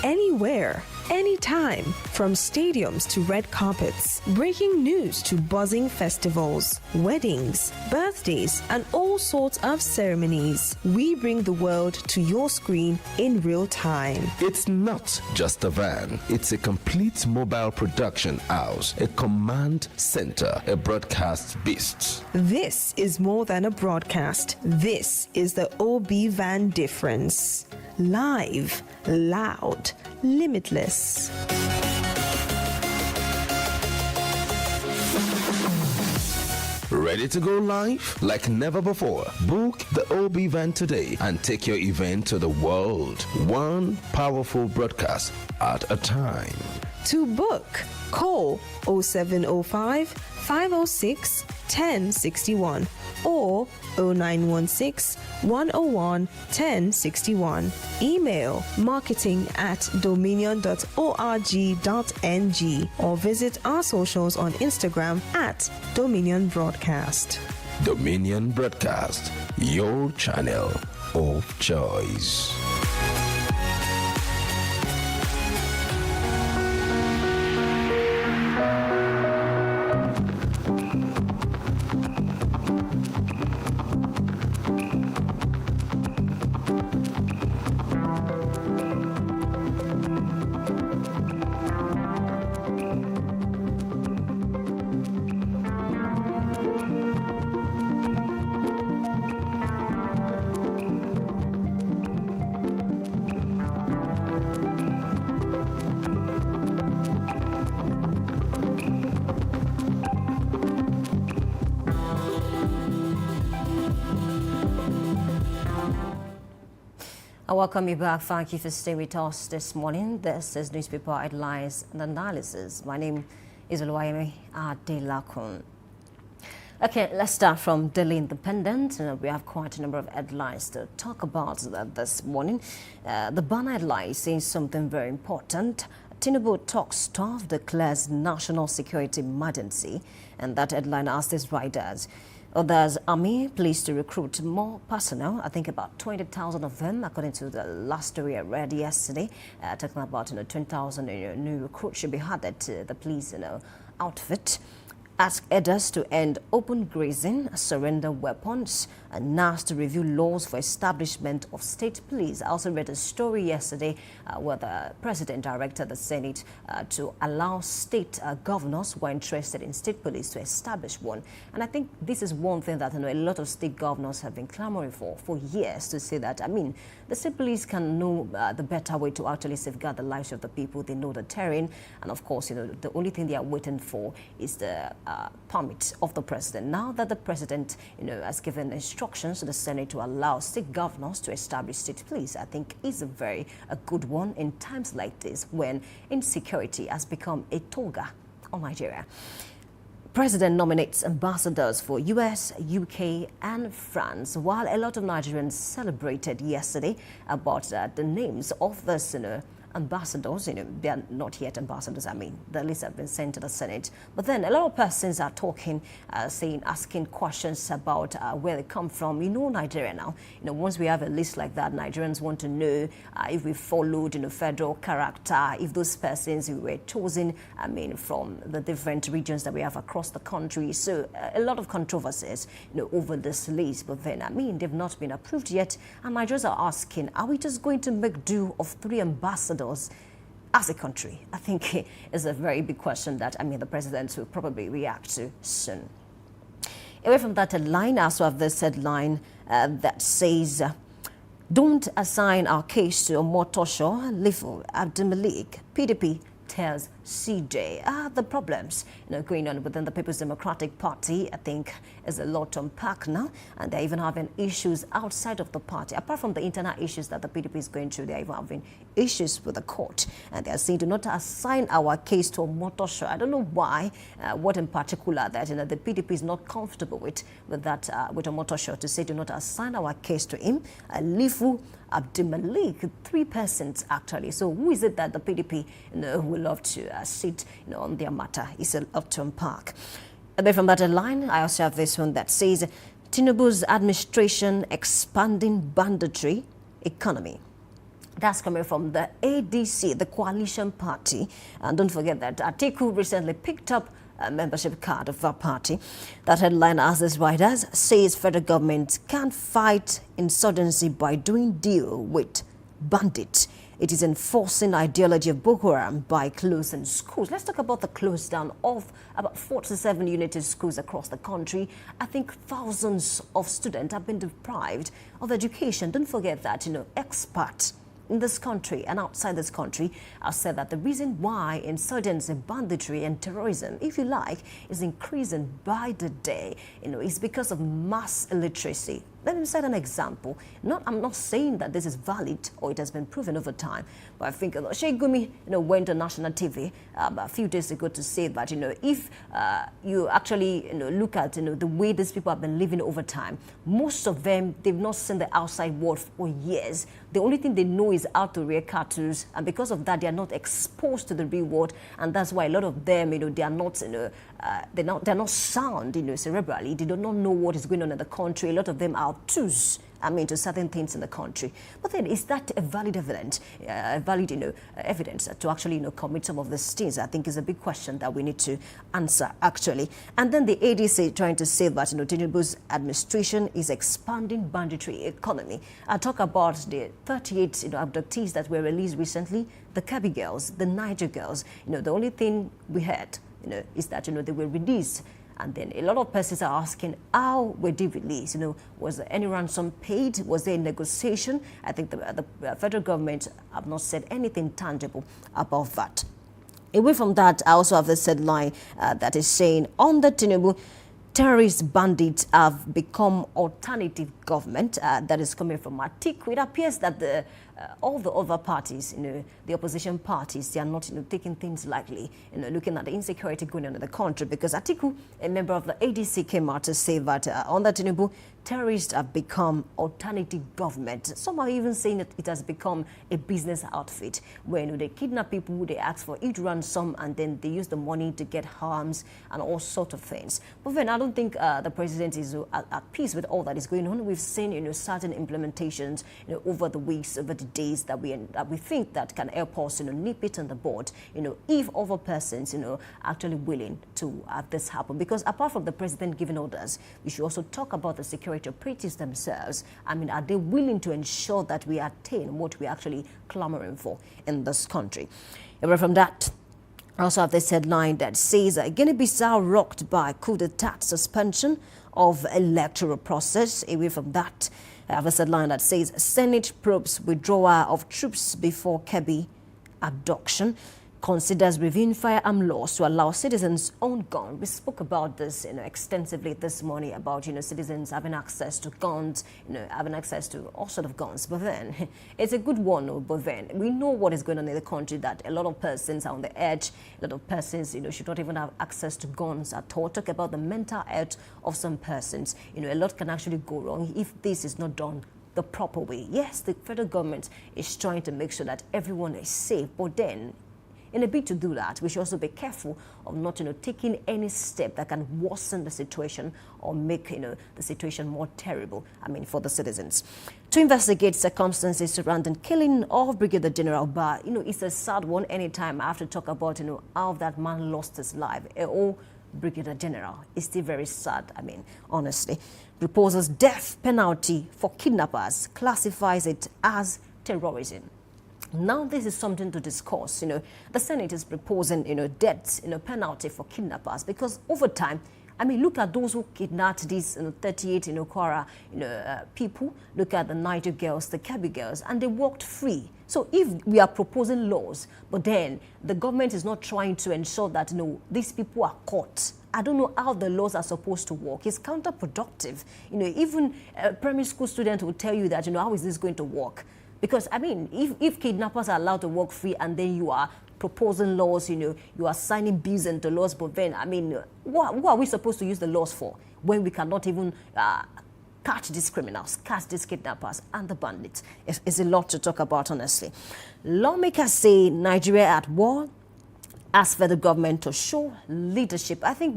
Anywhere, anytime, from stadiums to red carpets, breaking news to buzzing festivals, weddings, birthdays, and all sorts of ceremonies. We bring the world to your screen in real time. It's not just a van, it's a complete mobile production house, a command center, a broadcast beast. This is more than a broadcast. This is the OB van difference. Live, loud, limitless. Ready to go live? Like never before. Book the OB van today and take your event to the world. One powerful broadcast at a time. To book, call 0705 506 1061 or 0916 101 1061. Email marketing@dominion.org.ng or visit our socials on Instagram @Dominion Broadcast. Dominion Broadcast, your channel of choice. I welcome you back. Thank you for staying with us this morning. This is Newspaper Headlines and Analysis. My name is Oluwayemi Adelakon. Okay, let's start from Daily Independent. We have quite a number of headlines to talk about this morning. The banner headline says something very important. Tinubu talks tough, declares national security emergency. And that headline asks these riders. Others, Army pleased to recruit more personnel. I think about 20,000 of them, according to the last story I read yesterday. Talking about 20,000 new recruits should be added to the police outfit. Ask headers to end open grazing, surrender weapons, and asked to review laws for establishment of state police. I also read a story yesterday where the president directed the Senate to allow state governors who are interested in state police to establish one. And I think this is one thing that a lot of state governors have been clamoring for years, to say that, I mean, the state police can know the better way to actually safeguard the lives of the people. They know the terrain. And of course, the only thing they are waiting for is the permit of the president. Now that the president, has given instructions to the Senate to allow state governors to establish state police, I think is a good one in times like this when insecurity has become a toga on Nigeria. President nominates ambassadors for US, UK and France, while a lot of Nigerians celebrated yesterday about the names of this ambassadors. They are not yet ambassadors. I mean, the list have been sent to the Senate. But then a lot of persons are talking, asking questions about where they come from. Nigeria now. Once we have a list like that, Nigerians want to know if we followed, federal character, if those persons who were chosen, from the different regions that we have across the country. So a lot of controversies, over this list. But then, they've not been approved yet. And Nigerians are asking, are we just going to make do of 3 ambassadors as a country? I think it's a very big question that, the president will probably react to soon. Away from that line, I also have this headline that says, don't assign our case to Omotosho, Lifu, Abdulmalik, PDP tells CJ. The problems going on within the People's Democratic Party, I think, is a lot to unpack now. And they're even having issues outside of the party. Apart from the internal issues that the PDP is going through, they're even having issues with the court. And they're saying, do not assign our case to Omotosho. I don't know why, what in particular that the PDP is not comfortable with that, with Omotosho, to say do not assign our case to him. Lifu, Abdulmalik, 3 persons actually. So who is it that the PDP will love to sit on their matter? It's a lot to unpack. Away from that line, I also have this one that says Tinubu's administration expanding banditry economy. That's coming from the ADC, the coalition party. And don't forget that Atiku recently picked up a membership card of our party. That headline, as this writers, says federal government can't fight insurgency by doing deal with bandits. It is enforcing ideology of Boko Haram by closing schools. Let's talk about the close down of about 47 unity schools across the country. I think thousands of students have been deprived of education. Don't forget that, experts in this country and outside this country have said that the reason why insurgency, banditry and terrorism, if you like, is increasing by the day, is because of mass illiteracy. Let me set an example. I'm not saying that this is valid or it has been proven over time, but I think Sheikh Gumi, went on national TV a few days ago to say that, if you actually, look at, the way these people have been living over time, most of them, they've not seen the outside world for years. The only thing they know is how to rear cartoons, and because of that, they are not exposed to the real world, and that's why a lot of them, they are not, they're not sound, cerebrally. They do not know what is going on in the country. A lot of them are obtuse, to certain things in the country. But then, is that a valid evidence, evidence to actually, commit some of these things? I think is a big question that we need to answer, actually. And then the ADC trying to say that, Tinubu's administration is expanding banditry economy. I talk about the 38, abductees that were released recently, the Kabi girls, the Niger girls. The only thing we heard, is that, they were released. And then a lot of persons are asking, how were they released? Was there any ransom paid? Was there a negotiation? I think the federal government have not said anything tangible about that. Away from that, I also have this headline that is saying, under Tinubu, terrorist bandits have become alternative government. That is coming from Atiku. It appears that all the other parties, the opposition parties, they are not, taking things lightly, looking at the insecurity going on in the country. Because Atiku, a member of the ADC, came out to say that under Tinubu, terrorists have become alternative government. Some are even saying that it has become a business outfit where they kidnap people, they ask for each ransom, and then they use the money to get arms and all sorts of things. But then I don't think the president is at peace with all that is going on. We've seen certain implementations over the weeks, over the days that we think that can help us nip it on the board. If other persons actually willing to have this happen, because apart from the president giving orders, we should also talk about the security operatives themselves. Are they willing to ensure that we attain what we're actually clamoring for in this country? Away from that, I also have this headline that says Guinea-Bissau rocked by coup d'etat, suspension of electoral process. Away from that, I have a headline that says Senate probes withdrawal of troops before Kebbi abduction. Considers reviewing firearm laws to allow citizens own gun. We spoke about this, extensively this morning about, citizens having access to guns, having access to all sorts of guns. But then, it's a good one. But then, we know what is going on in the country, that a lot of persons are on the edge. A lot of persons, should not even have access to guns at all. Talk about the mental health of some persons. A lot can actually go wrong if this is not done the proper way. Yes, the federal government is trying to make sure that everyone is safe, but then in a bid to do that, we should also be careful of not, taking any step that can worsen the situation or make, the situation more terrible, for the citizens. To investigate circumstances surrounding killing of Brigadier General Ba, it's a sad one. Anytime I have to talk about, how that man lost his life. Brigadier General is still very sad, honestly. Proposes death penalty for kidnappers, classifies it as terrorism. Now this is something to discuss. The Senate is proposing, death, penalty for kidnappers because over time, look at those who kidnapped these 38, Kwara, people. Look at the Niger girls, the Kebbi girls, and they walked free. So if we are proposing laws, but then the government is not trying to ensure that, these people are caught, I don't know how the laws are supposed to work. It's counterproductive. Even a primary school student will tell you that, how is this going to work? Because, if kidnappers are allowed to walk free and then you are proposing laws, you are signing bills into laws, but then, what are we supposed to use the laws for when we cannot even catch these criminals, catch these kidnappers and the bandits? It's a lot to talk about, honestly. Lawmakers say Nigeria at war, ask for the government to show leadership. I think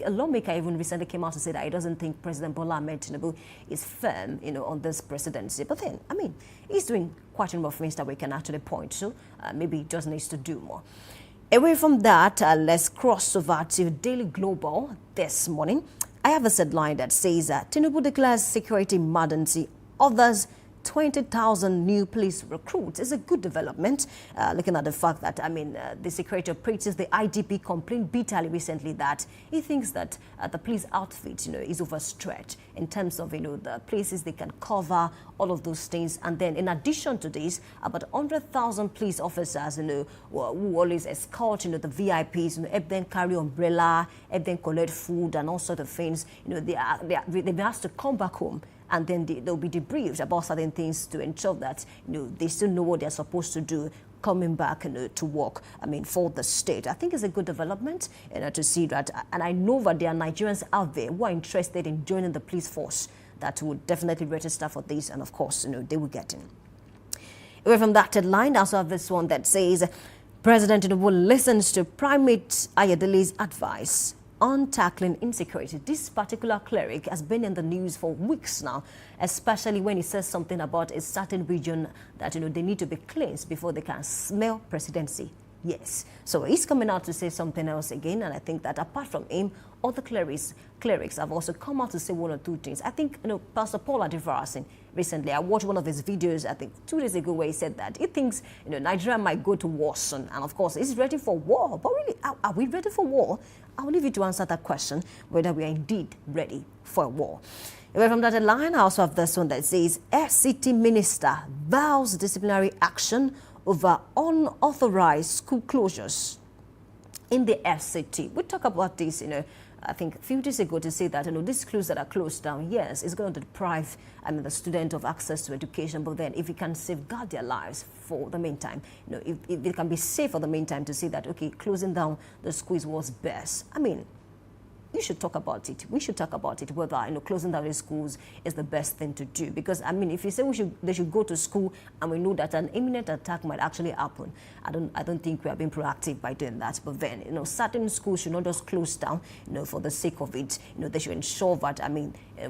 a lawmaker even recently came out to say that he doesn't think President Bola Ahmed Tinubu is firm, on this presidency. But then, he's doing quite a number of things that we can actually point to. Maybe he just needs to do more. Away from that, let's cross over to Daily Global this morning. I have a headline that says that Tinubu declares security emergency. Others 20,000 new police recruits is a good development, looking at the fact that, the security operatives, the IGP complained bitterly recently that he thinks that the police outfit, is overstretched in terms of, the places they can cover, all of those things. And then in addition to this, about 100,000 police officers, who always escort, the VIPs, help them carry umbrella, help them collect food and all sorts of things. They have to come back home. And then they'll be debriefed about certain things to ensure that, they still know what they're supposed to do coming back to work, for the state. I think it's a good development, to see that. And I know that there are Nigerians out there who are interested in joining the police force that would definitely register for this. And of course, they will get in. Away from that headline, I also have this one that says, President Tinubu listens to Primate Ayodele's advice on tackling insecurity. This particular cleric has been in the news for weeks now, especially when he says something about a certain region that, they need to be cleansed before they can smell presidency. Yes. So he's coming out to say something else again, and I think that apart from him, other clerics have also come out to say one or two things. I think, Pastor Paul Adivarasin recently, I watched one of his videos, I think 2 days ago, where he said that he thinks, Nigeria might go to war soon. And of course, he's ready for war. But really, are we ready for war? I'll leave you to answer that question, whether we are indeed ready for a war. Away from that line, I also have this one that says, FCT Minister vows disciplinary action over unauthorized school closures in the FCT. We talk about this, I think a few days ago to say that, these schools that are closed down, yes, it's going to deprive the student of access to education, but then if we can safeguard their lives for the meantime, if it can be safe for the meantime to say that, okay, closing down the schools was best. You should talk about it. We should talk about it, whether, closing down the schools is the best thing to do. Because, if you say they should go to school and we know that an imminent attack might actually happen, I don't think we are being proactive by doing that. But then, certain schools should not just close down, for the sake of it. They should ensure that,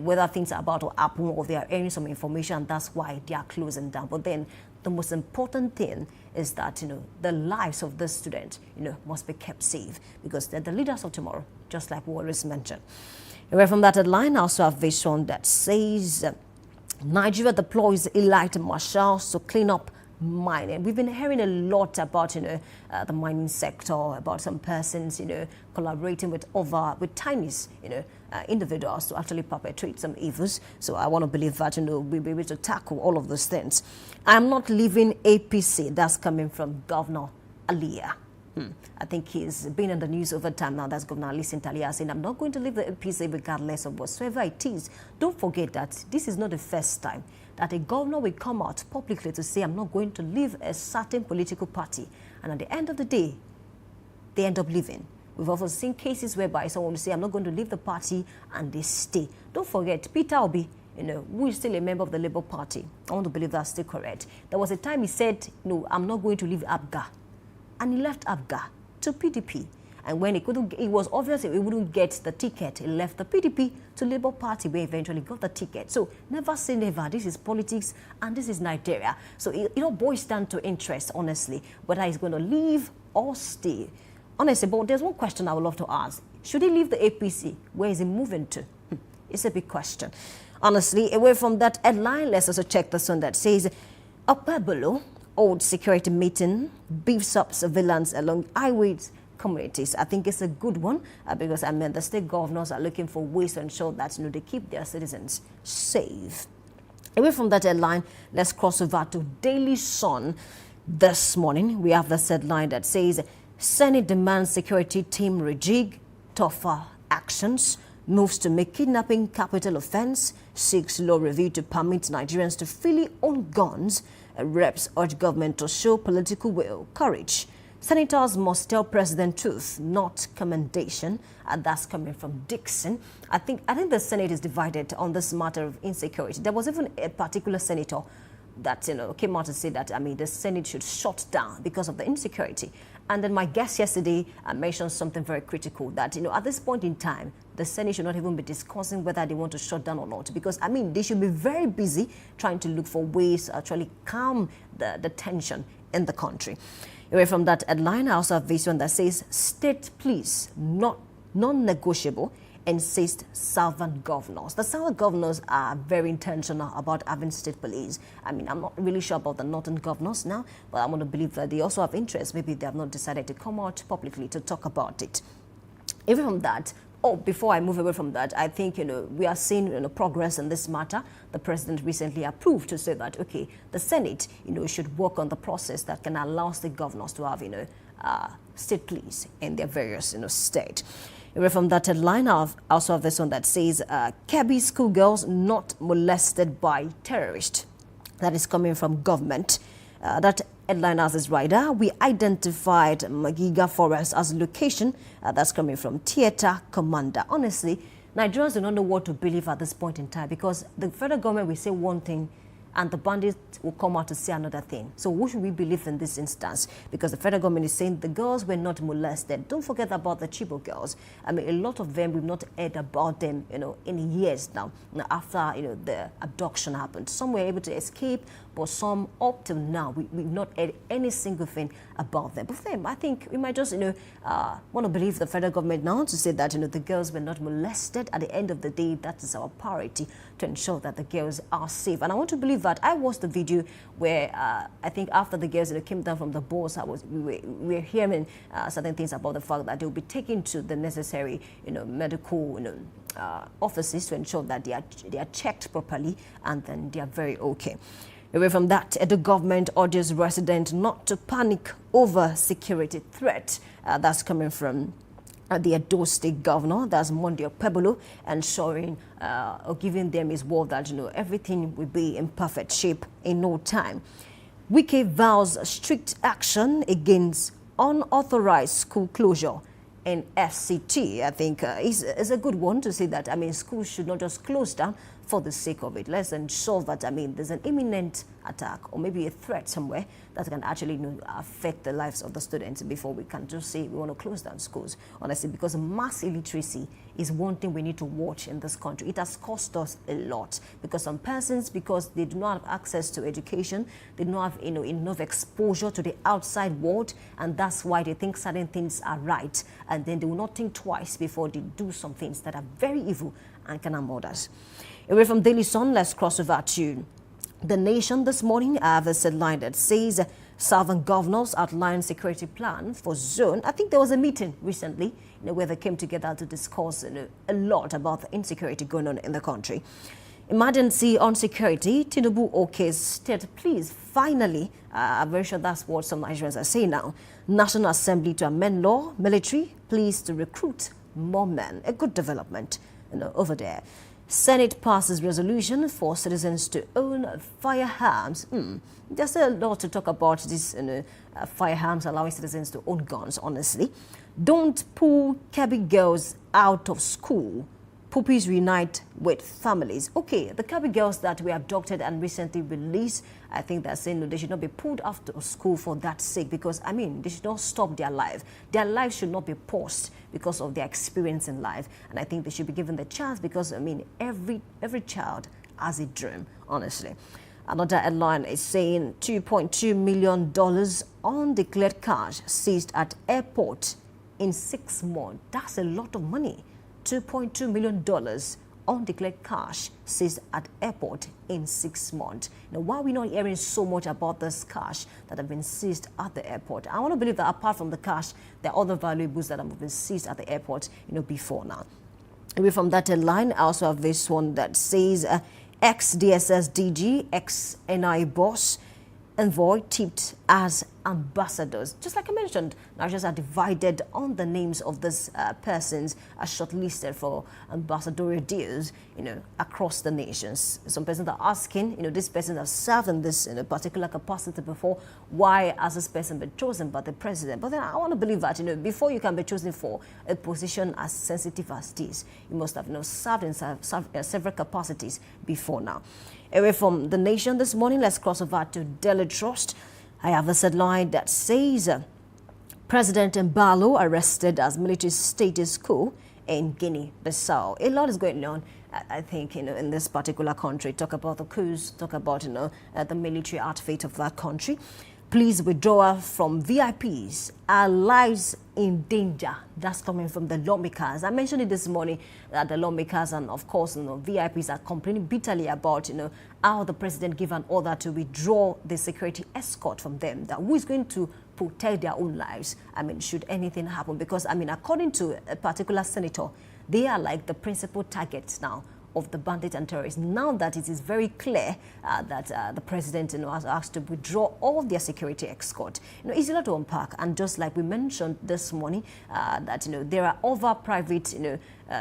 whether things are about to happen or they are hearing some information, that's why they are closing down. But then, the most important thing is that, the lives of the student, must be kept safe because they're the leaders of tomorrow, just like Wallace mentioned. Away from that headline, I also have this one that says, Nigeria deploys elite marshals to clean up mining. We've been hearing a lot about, the mining sector, about some persons, collaborating with Chinese, individuals to actually perpetrate some evils. So I want to believe that, we'll be able to tackle all of those things. I'm not leaving APC. That's coming from Governor Aliyah. I think he's been in the news over time now. That's Governor Alison Talia saying, I'm not going to leave the APC regardless of whatsoever it is. Don't forget that this is not the first time that a governor will come out publicly to say, I'm not going to leave a certain political party. And at the end of the day, they end up leaving. We've also seen cases whereby someone will say, I'm not going to leave the party, and they stay. Don't forget, Peter Obi who is still a member of the Labour Party. I want to believe that's still correct. There was a time he said, no, I'm not going to leave ABGA. And he left ABGA to PDP. And when it was obvious he wouldn't get the ticket, he left the PDP to Labour Party, where he eventually got the ticket. So never say never. This is politics and this is Nigeria. So it all boils down to interest, honestly, whether he's going to leave or stay. Honestly, but there's one question I would love to ask. Should he leave the APC? Where is he moving to? It's a big question. Honestly, away from that headline, let's also check this one that says, Opebolo, old security meeting, beefs up surveillance along highways communities. I think it's a good one because the state governors are looking for ways to ensure that they keep their citizens safe. Away from that headline, let's cross over to Daily Sun. This morning, we have this headline that says, Senate demands security team rejig, tougher actions, moves to make kidnapping capital offense, seeks law review to permit Nigerians to freely own guns, reps urge government to show political will, courage. Senators must tell President truth, not commendation. And that's coming from Dixon. I think the Senate is divided on this matter of insecurity. There was even a particular senator that came out to say that the Senate should shut down because of the insecurity. And then my guest yesterday mentioned something very critical, that at this point in time, the Senate should not even be discussing whether they want to shut down or not, because they should be very busy trying to look for ways to actually calm the tension in the country. Away from that headline, I also have this one that says, state police not non-negotiable, insist Southern governors. The Southern governors are very intentional about having state police. I'm not really sure about the Northern governors now, but I want to believe that they also have interest. Maybe they have not decided to come out publicly to talk about it. Even from that, before I move away from that, I think, we are seeing, progress in this matter. The president recently approved to say that, okay, the Senate, should work on the process that can allow state governors to have, state police in their various, state. Away from that headline, I also have this one that says, Kebbi schoolgirls not molested by terrorists. That is coming from government. That headline has this rider. We identified Magiga Forest as location. That's coming from Theatre Commander. Honestly, Nigerians do not know what to believe at this point in time, because the federal government will say one thing and the bandits will come out to say another thing. So who should we believe in this instance? Because the federal government is saying the girls were not molested. Don't forget about the Chibok girls. A lot of them, we've not heard about them, in years now after, the abduction happened. Some were able to escape, but some up till now, we've not heard any single thing about them. But for them, I think we might just, want to believe the federal government now to say that, the girls were not molested. At the end of the day, that is our priority, to ensure that the girls are safe. And I want to believe that. I watched the video where I think after the girls came down from the bus, we were hearing certain things about the fact that they will be taken to the necessary, medical, offices to ensure that they are checked properly, and then they are very okay. Away from that, the government urges residents not to panic over security threat. That's coming from the Edo State Governor, that's Monday Opebolo, ensuring or giving them his word that everything will be in perfect shape in no time. Wike vows strict action against unauthorized school closure in FCT. I think is a good one to say that. Schools should not just close down for the sake of it. Let's ensure that, there's an imminent attack or maybe a threat somewhere that can actually affect the lives of the students before we can just say we want to close down schools. Honestly, because mass illiteracy is one thing we need to watch in this country. It has cost us a lot, because some persons, because they do not have access to education, they do not have enough exposure to the outside world, and that's why they think certain things are right, and then they will not think twice before they do some things that are very evil and can harm others. Away from Daily Sun, let's cross over to The Nation this morning. I have a headline that says, Southern governors outline security plan for zone. I think there was a meeting recently where they came together to discuss a lot about the insecurity going on in the country. Emergency on security, Tinubu okay's state police. Finally, I'm very sure that's what some Nigerians are saying now. National Assembly to amend law, military, police to recruit more men. A good development over there. Senate passes resolution for citizens to own firearms. There's a lot to talk about this firearms allowing citizens to own guns, honestly. Don't pull Kebbi girls out of school. Puppies reunite with families. Okay, the Kabi girls that were abducted and recently released, I think they're saying no, they should not be pulled after school for that sake, because, I mean, they should not stop their life. Their life should not be paused because of their experience in life. And I think they should be given the chance because, I mean, every child has a dream, honestly. Another headline is saying $2.2 million undeclared cash seized at airport in 6 months. That's a lot of money. $2.2 million undeclared cash seized at airport in 6 months. Now, why are we not hearing so much about this cash that have been seized at the airport? I want to believe that apart from the cash, there are other valuables that have been seized at the airport, before now. Away from that line, I also have this one that says ex-DSS DG, ex-NI boss, envoy tipped as ambassadors. Just like I mentioned, Nigerians are divided on the names of these persons as shortlisted for ambassadorial deals, across the nations. Some persons are asking, this person has served in this particular capacity before. Why has this person been chosen by the president? But then I want to believe that, before you can be chosen for a position as sensitive as this, you must have, served in several capacities before now. Away from the nation this morning, let's cross over to Daily Trust. I have a headline that says President Mbalo arrested as military status coup in Guinea-Bissau. A lot is going on, I think, in this particular country. Talk about the coups, talk about, the military outfit of that country. Please withdraw from VIPs. Our lives in danger. That's coming from the lawmakers. I mentioned it this morning that the lawmakers and, of course, VIPs are complaining bitterly about, how the president gave an order to withdraw the security escort from them. That who is going to protect their own lives? I mean, should anything happen? Because, according to a particular senator, they are like the principal targets now of the bandits and terrorists. Now that it is very clear that the president has asked to withdraw all their security escort, it's a lot to unpack. And just like we mentioned this morning, that there are other private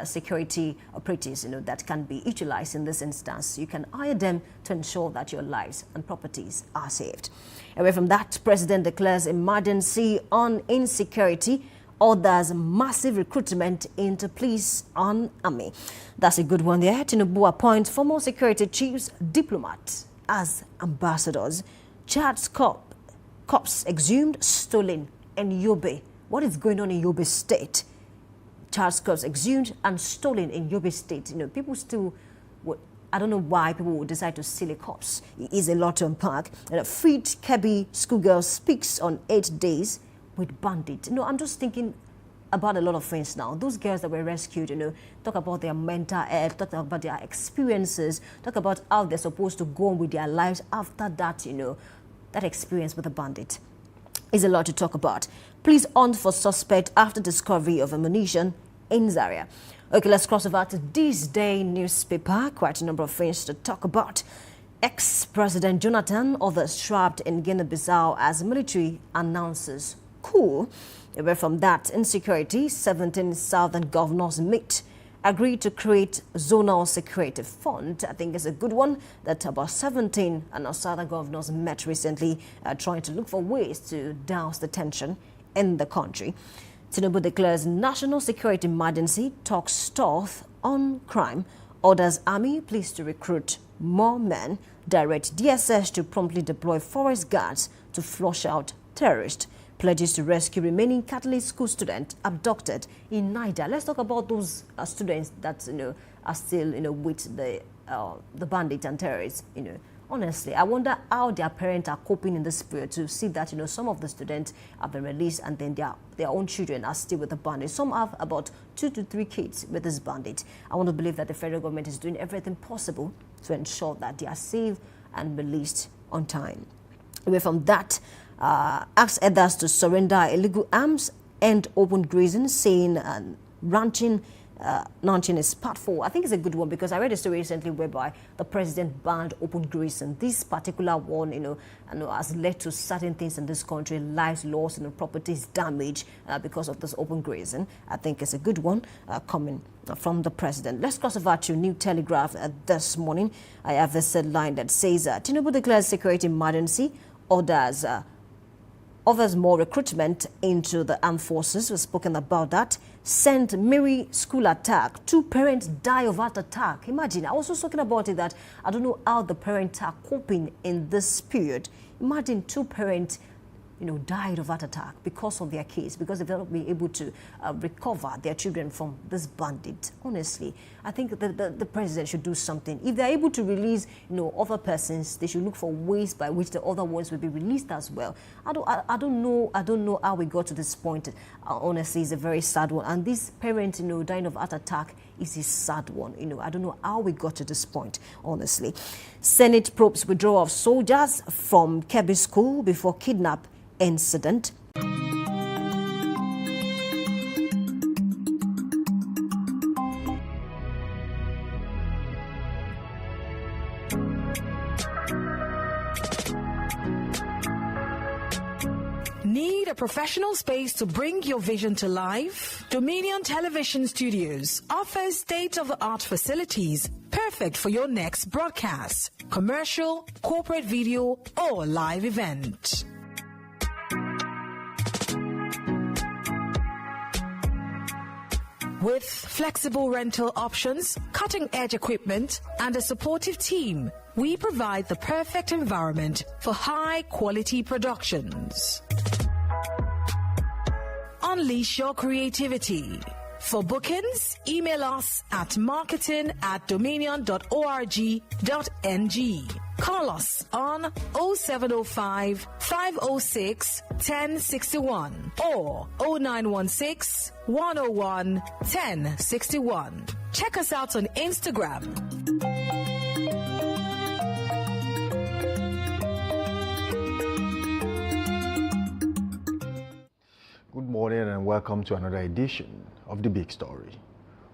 security operatives that can be utilized in this instance. You can hire them to ensure that your lives and properties are saved. Away from that, president declares emergency on insecurity. Orders massive recruitment into police and army. That's a good one there. Tinubu appoints former security chiefs, diplomats as ambassadors. Chad's cops exhumed, stolen in Yobe. What is going on in Yobe State? Chad's cops exhumed and stolen in Yobe State. People still I don't know why people would decide to steal a corpse. It is a lot to unpack. A freed Kebbi schoolgirl speaks on 8 days with bandits. I'm just thinking about a lot of things now. Those girls that were rescued, talk about their mental health, talk about their experiences, talk about how they're supposed to go on with their lives after that, that experience with a bandit. Is a lot to talk about. Police hunt for suspect after discovery of ammunition in Zaria. Okay, let's cross over to this day newspaper. Quite a number of things to talk about. Ex-President Jonathan, others trapped in Guinea-Bissau as military announces coup. Away from that, insecurity, 17 southern governors meet, agreed to create zonal security fund. I think it's a good one that about 17 southern governors met recently, trying to look for ways to douse the tension in the country. Tinubu declares national security emergency, talks stalled on crime, orders army police to recruit more men, direct DSS to promptly deploy forest guards to flush out terrorists. Pledges to rescue remaining Catholic school student abducted in Niger. Let's talk about those students that are still with the bandits and terrorists. Honestly, I wonder how their parents are coping in this period to see that some of the students have been released and then their own children are still with the bandits. Some have about 2 to 3 kids with this bandit. I want to believe that the federal government is doing everything possible to ensure that they are safe and released on time. Away from that, asks others to surrender illegal arms and open grazing, saying ranching is part 4. I think it's a good one because I read a story recently whereby the president banned open grazing. This particular one, has led to certain things in this country, lives lost, properties damaged because of this open grazing. I think it's a good one coming from the president. Let's cross over to New Telegraph this morning. I have this headline that says Tinubu declares security emergency, orders Offers more recruitment into the armed forces. We've spoken about that. St. Mary school attack. 2 parents die of heart attack. Imagine, I was also talking about it that I don't know how the parents are coping in this period. Imagine 2 parents, died of heart attack because of their case, because they've not been able to recover their children from this bandit. Honestly, I think the president should do something. If they're able to release, other persons, they should look for ways by which the other ones will be released as well. I don't know how we got to this point. Honestly, it's a very sad one. And this parent, dying of heart attack is a sad one. I don't know how we got to this point, honestly. Senate probes withdrawal of soldiers from Kebbi School before kidnap incident. Need a professional space to bring your vision to life? Dominion Television Studios offers state-of-the-art facilities perfect for your next broadcast, commercial, corporate video, or live event. With flexible rental options, cutting-edge equipment, and a supportive team, we provide the perfect environment for high-quality productions. Unleash your creativity. For bookings, email us at marketing@dominion.org.ng. Call us on 0705 506 1061 or 0916 101 1061. Check us out on Instagram. Good morning and welcome to another edition of The Big Story,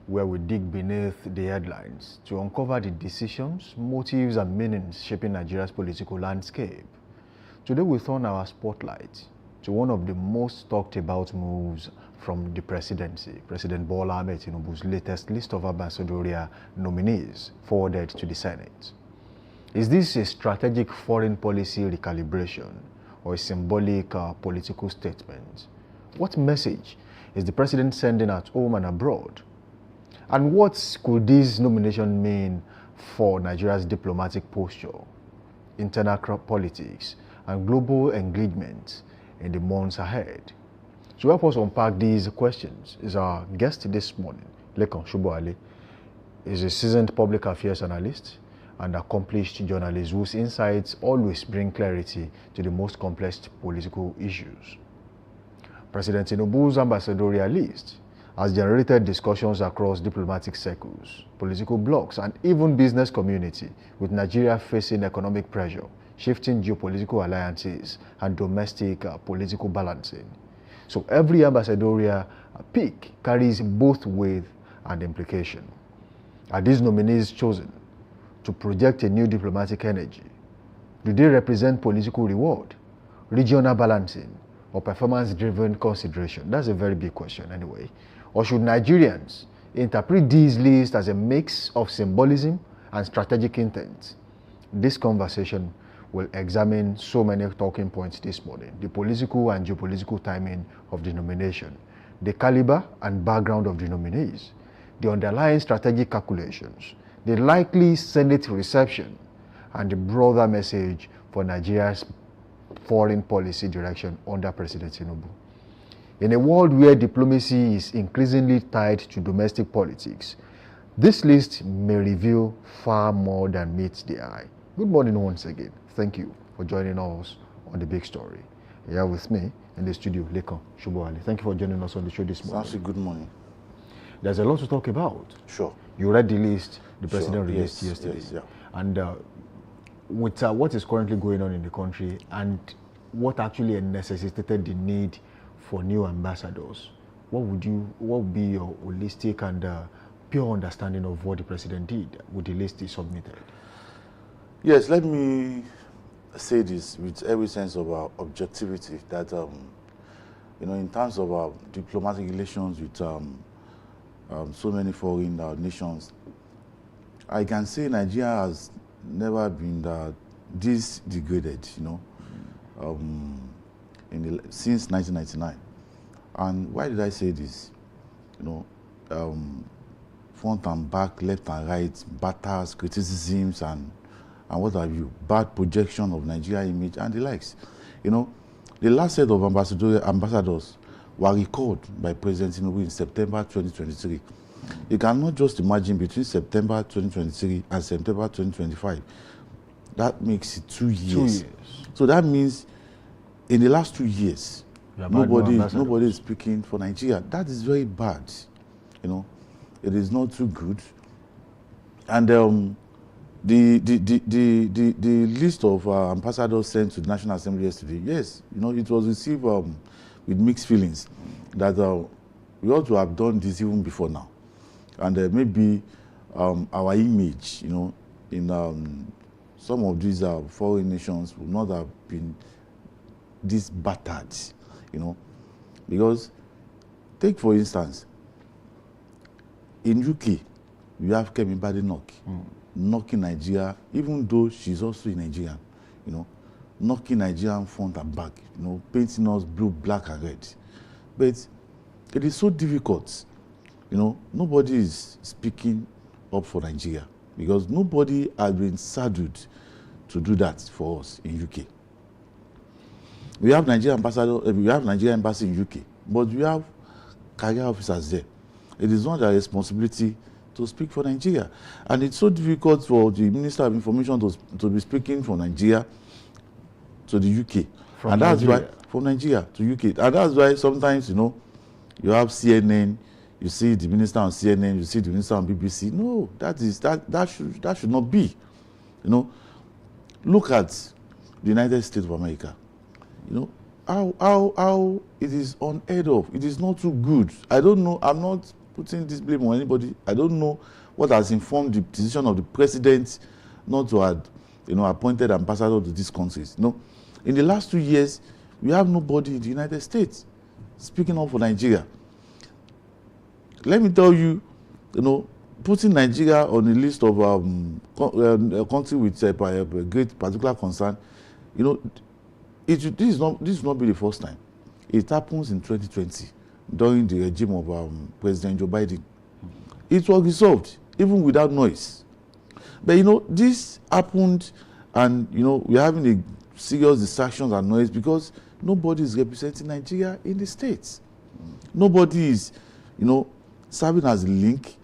where we dig beneath the headlines to uncover the decisions, motives and meanings shaping Nigeria's political landscape. Today we turn our spotlight to one of the most talked about moves from the presidency, President Bola Ahmed Tinubu's latest list of ambassadorial nominees forwarded to the Senate. Is this a strategic foreign policy recalibration or a symbolic political statement? What message is the president sending at home and abroad? And what could this nomination mean for Nigeria's diplomatic posture, internal politics, and global engagement in the months ahead? To help us unpack these questions is our guest this morning, Lekan Shuboale. Is a seasoned public affairs analyst and accomplished journalist whose insights always bring clarity to the most complex political issues. President Tinubu's ambassadorial list has generated discussions across diplomatic circles, political blocs, and even business community, with Nigeria facing economic pressure, shifting geopolitical alliances, and domestic political balancing. So every ambassadorial pick carries both weight and implication. Are these nominees chosen to project a new diplomatic energy? Do they represent political reward, regional balancing, or performance-driven consideration? That's a very big question anyway. Or should Nigerians interpret these lists as a mix of symbolism and strategic intent? This conversation will examine so many talking points this morning: the political and geopolitical timing of the nomination, the caliber and background of the nominees, the underlying strategic calculations, the likely Senate reception, and the broader message for Nigeria's foreign policy direction under President Tinubu. In a world where diplomacy is increasingly tied to domestic politics, this list may reveal far more than meets the eye. Good morning once again. Thank you for joining us on The Big Story. Here with me in the studio, Lekan Shuboale. Thank you for joining us on the show this morning. Sansi, good morning. There's a lot to talk about. Sure. You read the list the president released yesterday. Yes, yeah. And with what is currently going on in the country and what actually necessitated the need for new ambassadors, what would be your holistic and pure understanding of what the president did with the list he submitted? Yes, let me say this with every sense of objectivity that, in terms of our diplomatic relations with so many foreign nations, I can say Nigeria has never been this degraded, since 1999. And why did I say this? Front and back, left and right, batters, criticisms, and what have you, bad projection of Nigeria image and the likes. The last set of ambassadors were recalled by President Tinubu in September 2023. You cannot just imagine between September 2023 and September 2025. That makes it 2 years. 2 years. So that means in the last 2 years, nobody is speaking for Nigeria. That is very bad. It is not too good. And the list of ambassadors sent to the National Assembly yesterday, yes, it was received with mixed feelings that we ought to have done this even before now. And maybe our image, in some of these foreign nations would not have been this battered, because take for instance, in UK, we have Kemi Badenoch knocking Nigeria, even though she's also a Nigerian, knocking Nigerian front and back, painting us blue, black, and red. But it is so difficult. Nobody is speaking up for Nigeria because nobody has been saddled to do that for us in UK. We have Nigerian ambassador, we have Nigerian embassy in UK, but we have career officers there. It is not their responsibility to speak for Nigeria. And it's so difficult for the Minister of Information to be speaking for Nigeria to the UK. From Nigeria to UK. And that's why sometimes, you have CNN, you see the minister on CNN, you see the minister on BBC. No, that should not be. Look at the United States of America. How it is unheard of. It is not too good. I don't know. I'm not putting this blame on anybody. I don't know what has informed the decision of the president not to have, appointed ambassador to these countries. In the last 2 years, we have nobody in the United States speaking up for Nigeria. Let me tell you, putting Nigeria on the list of a country with a great particular concern, this will not be the first time. It happens in 2020 during the regime of President Joe Biden. It was resolved even without noise. But this happened, and we're having a serious distractions and noise because nobody is representing Nigeria in the States. Nobody is, serving as a link,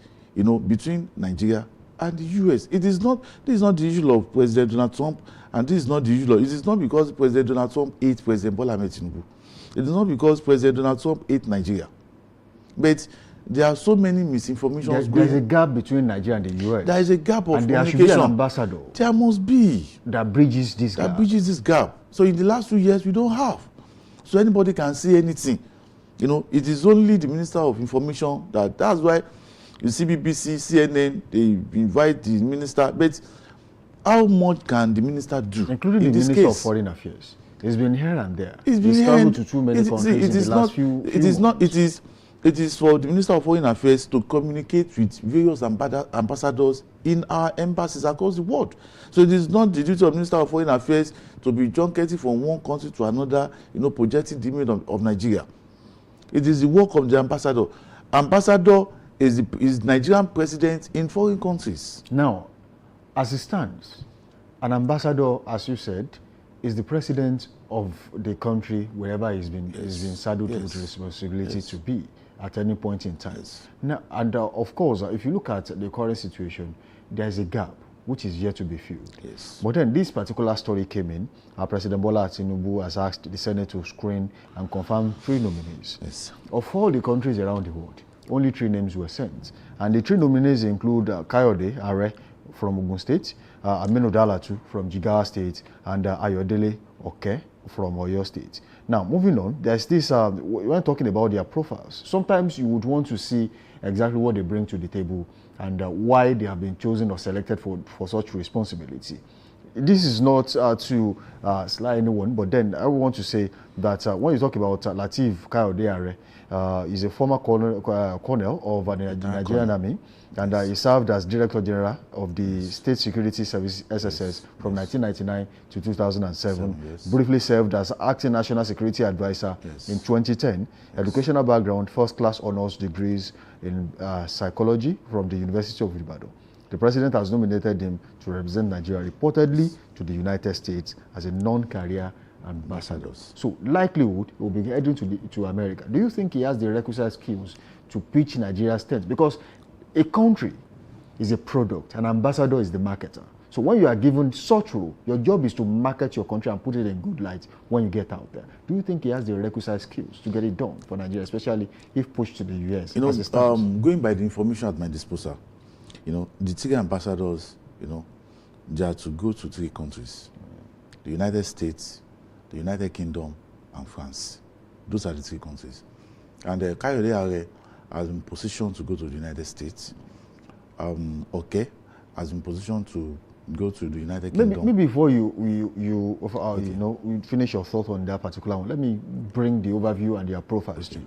between Nigeria and the US. This is not the issue of President Donald Trump, and this is not the issue. It is not because President Donald Trump hates President Bola Ahmed Tinubu. It is not because President Donald Trump hates Nigeria. But there are so many misinformations. There's a gap between Nigeria and the US. There is a gap of and communication. There should be an ambassador. There must be. That bridges this gap. So in the last 2 years, we don't have. So anybody can say anything. It is only the Minister of Information that's why you see BBC, CNN, they invite the minister. But how much can the minister do? Including the Minister of Foreign Affairs. It's been here and there. It's traveled to too many countries in the last few months. It is for the Minister of Foreign Affairs to communicate with various ambassadors in our embassies across the world. So it is not the duty of the Minister of Foreign Affairs to be junketing from one country to another, projecting the image of Nigeria. It is the work of the ambassador. Ambassador is Nigerian president in foreign countries. Now, as it stands, an ambassador, as you said, is the president of the country wherever he's been saddled with responsibility to be at any point in time. Now, and of course, if you look at the current situation, there's a gap which is yet to be filled. But then this particular story came in. President Bola Tinubu has asked the Senate to screen and confirm 3 nominees. Of all the countries around the world, only 3 names were sent. And the 3 nominees include Kayode Are from Ogun State, Aminu Dalatu from Jigawa State, and Ayodele Oke from Oyo State. Now, moving on, there's this, when talking about their profiles, sometimes you would want to see exactly what they bring to the table and why they have been chosen or selected for such responsibility. this is not to sly anyone, but then I want to say that when you talk about Lateef Kayode Are, he's a former colonel of the Nigerian Army, and he served as Director General of the State Security Service (SSS) from 1999 to 2007. Yes. Briefly served as Acting National Security Advisor in 2010. Educational background: first-class honors degrees in psychology from the University of Ibadan. The president has nominated him to represent Nigeria, reportedly to the United States, as a non-career ambassador. So likelihood he will be heading to America. Do you think he has the requisite skills to pitch Nigeria's tent? Because a country is a product, an ambassador is the marketer. So when you are given such role, your job is to market your country and put it in good light when you get out there. Do you think he has the requisite skills to get it done for Nigeria, especially if pushed to the US? You know, going by the information at my disposal, you know, the 3 ambassadors, you know, they are to go to 3 countries: the United States, the United Kingdom, and France. Those are the 3 countries. And Kayode Are has been positioned to go to the United States. Okay, has been positioned to go to the United Kingdom. Maybe before you know, we finish your thought on that particular one, let me bring the overview and their profiles to you.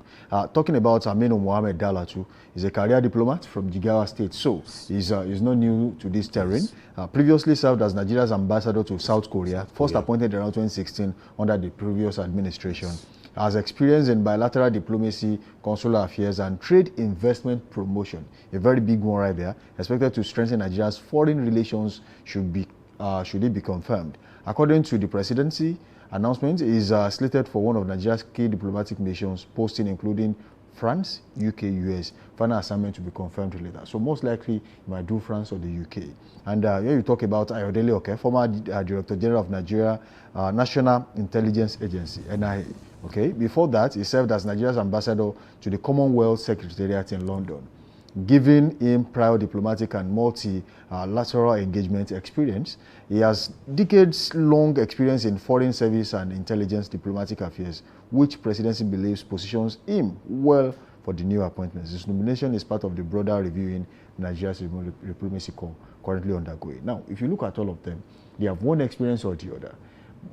Talking about Aminu Mohammed Dalatu, he's a career diplomat from Jigawa State, so he's not new to this terrain. Previously served as Nigeria's ambassador to South Korea, first appointed around 2016 under the previous administration. Has experience in bilateral diplomacy, consular affairs, and trade investment promotion. A very big one right there. Expected to strengthen Nigeria's foreign relations should it be confirmed. According to the presidency announcement, is slated for one of Nigeria's key diplomatic missions, posting including France, UK, US. Final assignment to be confirmed later. So most likely, you might do France or the UK. And when you talk about Ayodele Oke, former Director General of Nigeria National Intelligence Agency, NIA. Okay. Before that, he served as Nigeria's ambassador to the Commonwealth Secretariat in London, giving him prior diplomatic and multilateral engagement experience. He has decades-long experience in foreign service and intelligence diplomatic affairs, which presidency believes positions him well for the new appointments. His nomination is part of the broader review in Nigeria's diplomacy currently undergoing. Now, if you look at all of them, they have one experience or the other.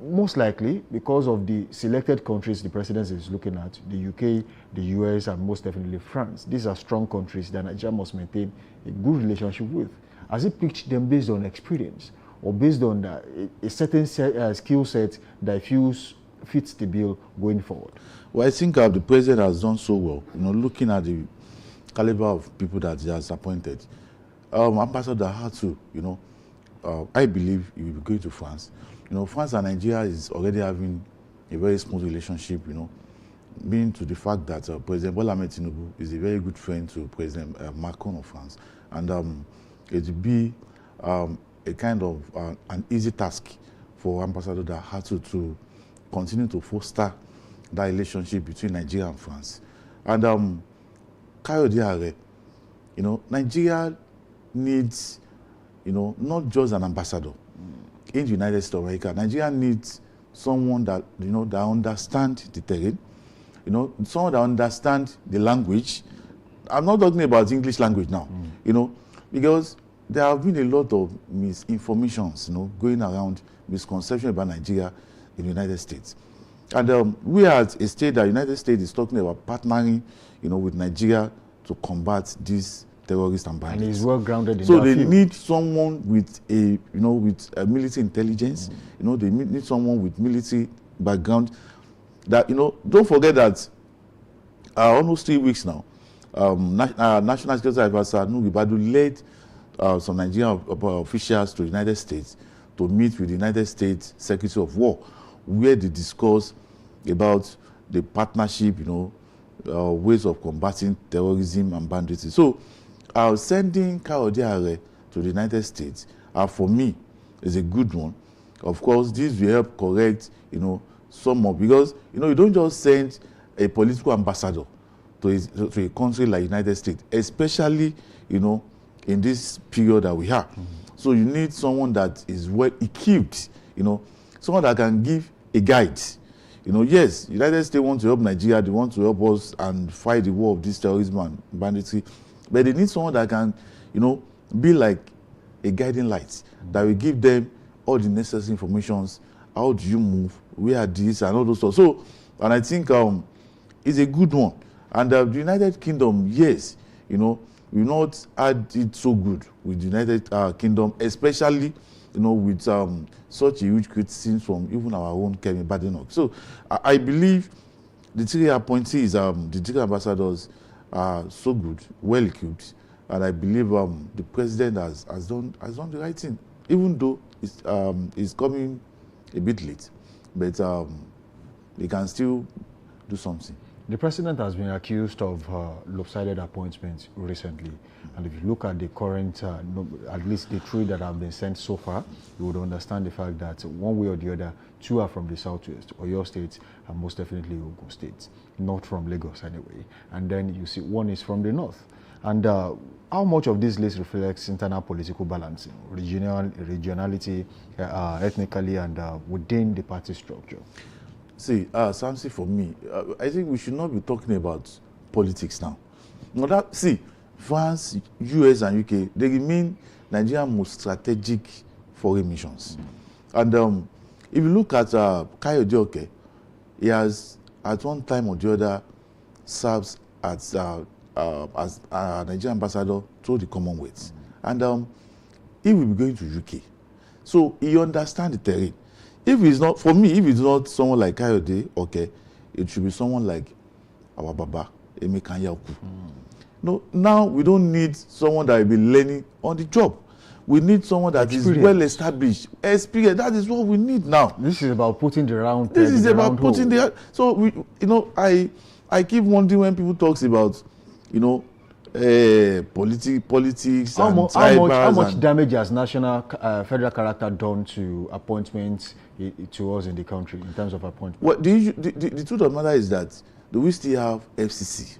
Most likely, because of the selected countries the president is looking at, the UK, the US, and most definitely France. These are strong countries that Nigeria must maintain a good relationship with. Has he picked them based on experience or based on a certain skill set that fits the bill going forward? Well, I think the president has done so well, you know, looking at the caliber of people that he has appointed. Ambassador Hatu, you know, I believe he will be going to France. You know, France and Nigeria is already having a very smooth relationship, you know, being to the fact that President Bola Ahmed Tinubu is a very good friend to President Macron of France. And it will be a kind of an easy task for Ambassador Hatu to continue to foster that relationship between Nigeria and France. And Kayode Are, you know, Nigeria needs, you know, not just an ambassador in the United States of America. Nigeria needs someone that, you know, that understands the terrain, you know, someone that understands the language. I'm not talking about English language now, you know, because there have been a lot of misinformations, you know, going around, misconception about Nigeria in the United States. And we are a state that the United States is talking about partnering, you know, with Nigeria to combat these terrorists and bandits. And he's well grounded in so that they field. need someone with a military intelligence. You know, they need someone with military background. That, you know, don't forget that almost 3 weeks now, National Security Advisor Nugi Badu led some Nigerian officials to the United States to meet with the United States Secretary of War, where they discuss about the partnership, you know, ways of combating terrorism and banditry. So sending Kayode Are to the United States, for me, is a good one. Of course, this will help correct, you know, some of, because, you know, you don't just send a political ambassador to a country like United States, especially, you know, in this period that we have. So you need someone that is well equipped, you know, someone that can give a guide. You know, yes, United States want to help Nigeria, they want to help us and fight the war of this terrorism and banditry, but they need someone that can, you know, be like a guiding light that will give them all the necessary informations. How do you move? Where are these and all those stuff? So, and I think it's a good one. And the United Kingdom, yes, you know, we've not had it so good with the United Kingdom, especially, you know, with such a huge criticism from even our own Kemi Badenoch. So, I believe the three appointees, the three ambassadors, are so good, well equipped, and I believe the president has done the right thing, even though it's coming a bit late, but they can still do something. The president has been accused of lopsided appointments recently, and if you look at the current, at least the three that have been sent so far, you would understand the fact that one way or the other, two are from the southwest, or your state, and most definitely Ogun State, not from Lagos anyway. And then you see one is from the north. And how much of this list reflects internal political balancing, regionality, ethnically, and within the party structure? See, Samsi, for me, I think we should not be talking about politics now. No, see, France, US, and UK, they remain Nigeria's most strategic foreign missions. And if you look at Kayode Oke, he has, at one time or the other, serves as Nigerian ambassador to the Commonwealth. And he will be going to UK. So he understands the terrain. If it's not, for me, if it's not someone like Kayode, okay, it should be someone like our Baba, Emeka Yaku. No, now we don't need someone that will be learning on the job. We need someone that is well established, experienced. That is what we need now. This is about putting the round. This is about putting the. So we, you know, I keep wondering when people talks about, you know, politics. How much damage has national federal character done to appointments to us in the country in terms of appointments? Well, the truth of the matter is that do we still have FCC?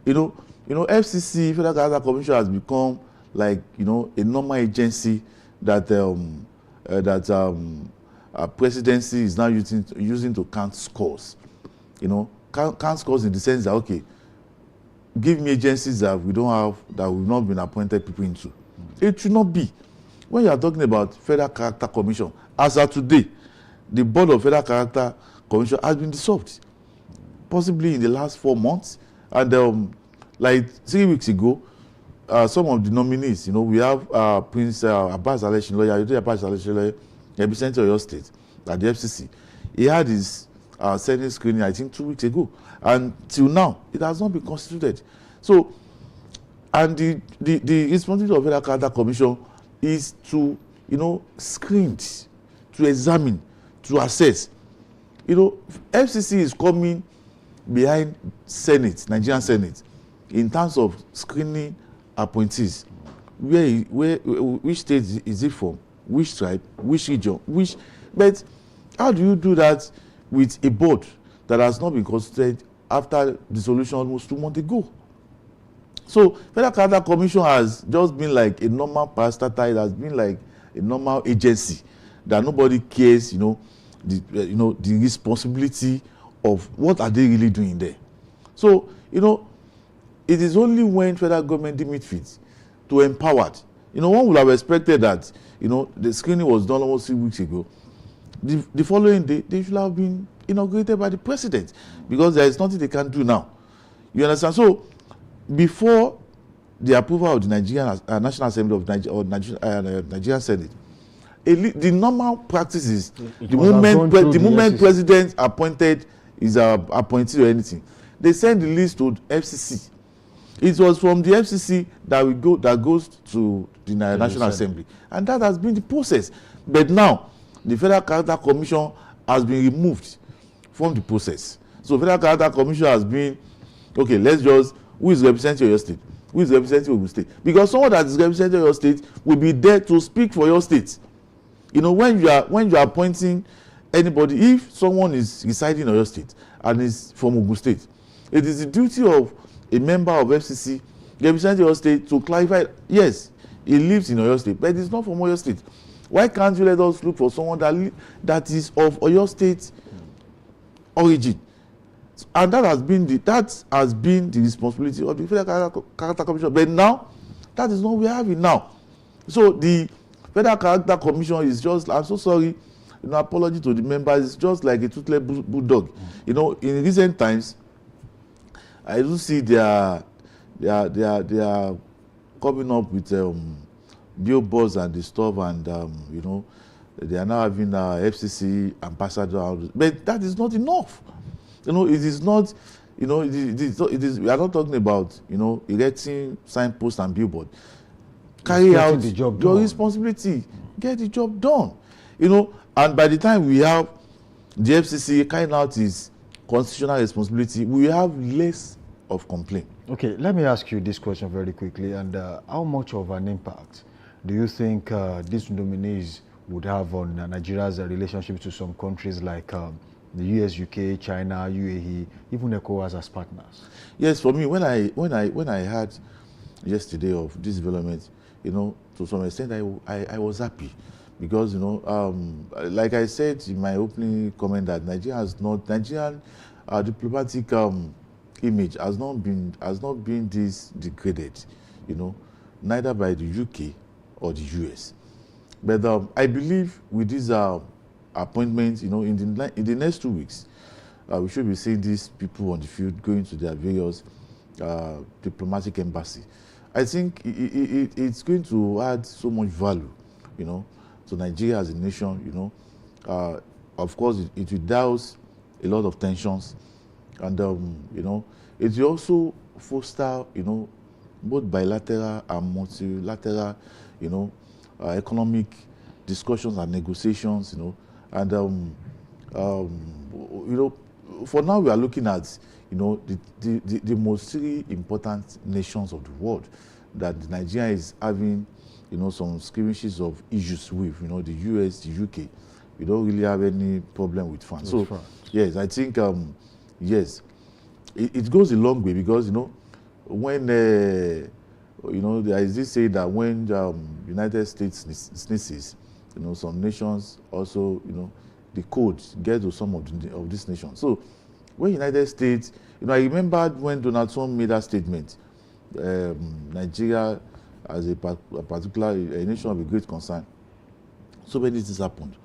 You know, FCC, Federal Character Commission, has become like, you know, a normal agency that presidency is now using to count scores. You know, count scores in the sense that, okay, give me agencies that we don't have, that we've not been appointed people into. It should not be. When you are talking about Federal Character Commission, as of today, the board of Federal Character Commission has been dissolved, possibly in the last 4 months. And like 3 weeks ago, some of the nominees, you know, we have Prince Abbas Aleshin, Abbas Aleshin, representing Oyo State at the FCC. He had his Senate screening, I think, 2 weeks ago. And till now, it has not been constituted. So, and the responsibility of Federal Character Commission is to, you know, screen, to examine, to assess. You know, FCC is coming behind Senate, Nigerian Senate, in terms of screening appointees. Which state is it from? Which tribe? Which region? But how do you do that with a board that has not been constituted after dissolution almost 2 months ago? So Federal Character Commission has just been like a normal parastatal. It has been like a normal agency that nobody cares, you know, the responsibility of what are they really doing there. So, you know, it is only when federal government deem it fit to empower it. You know, one would have expected that, you know, the screening was done almost 3 weeks ago. The following day, they should have been inaugurated by the president, because there is nothing they can do now. You understand? So, before the approval of the Nigerian National Assembly of Nigerian Senate, the normal practice is the moment president appointed is appointee or anything, they send the list to FCC. It was from the FCC that goes to the National Assembly, and that has been the process. But now, the Federal Character Commission has been removed from the process. So Federal Character Commission has been, okay, let's just, who is representing your state? Who is representing your state? Because someone that is representing your state will be there to speak for your state. You know, when you are appointing anybody, if someone is residing in your state and is from Ogun State, it is the duty of a member of FCC representing your state to clarify, yes, he lives in Oyo State, but it's not from Oyo State. Why can't you let us look for someone that is of Oyo State origin? And that has been the responsibility of the Federal Character Commission. But now, that is not what we have it now. So the Federal Character Commission is just, I'm so sorry, apology to the members, it's just like a toothless bulldog. In recent times, I do see they are coming up with billboards and the stuff, and they are now having FCC ambassador, but that is not enough. It is not. It is. We are not talking about erecting signposts and billboard. Carry out your responsibility. Get the job done. And by the time we have the FCC carrying out its constitutional responsibility, we have less of complaint. Okay, let me ask you this question very quickly. And how much of an impact do you think these nominees would have on Nigeria's relationship to some countries like the US, UK, China, UAE, even ECOWAS as partners? Yes, for me, when I heard yesterday of this development, to some extent I was happy, because like I said in my opening comment, that Nigerian diplomatic image has not been this degraded, neither by the UK or the US. But I believe with these appointments, in the next 2 weeks, we should be seeing these people on the field going to their various diplomatic embassy. I think it's going to add so much value, to Nigeria as a nation. Of course, it will douse a lot of tensions, and it will also foster, both bilateral and multilateral, economic discussions and negotiations, and for now we are looking at, the most three important nations of the world that Nigeria is having, some skirmishes of issues with, the US, the UK. We don't really have any problem with France. So, yes, I think, yes, it goes a long way, because, when, there is this say that when United States sneezes, some nations also, the code get to some of these nations. So, when United States, I remember when Donald Trump made that statement, Nigeria as a particular nation of a great concern, so many things happened,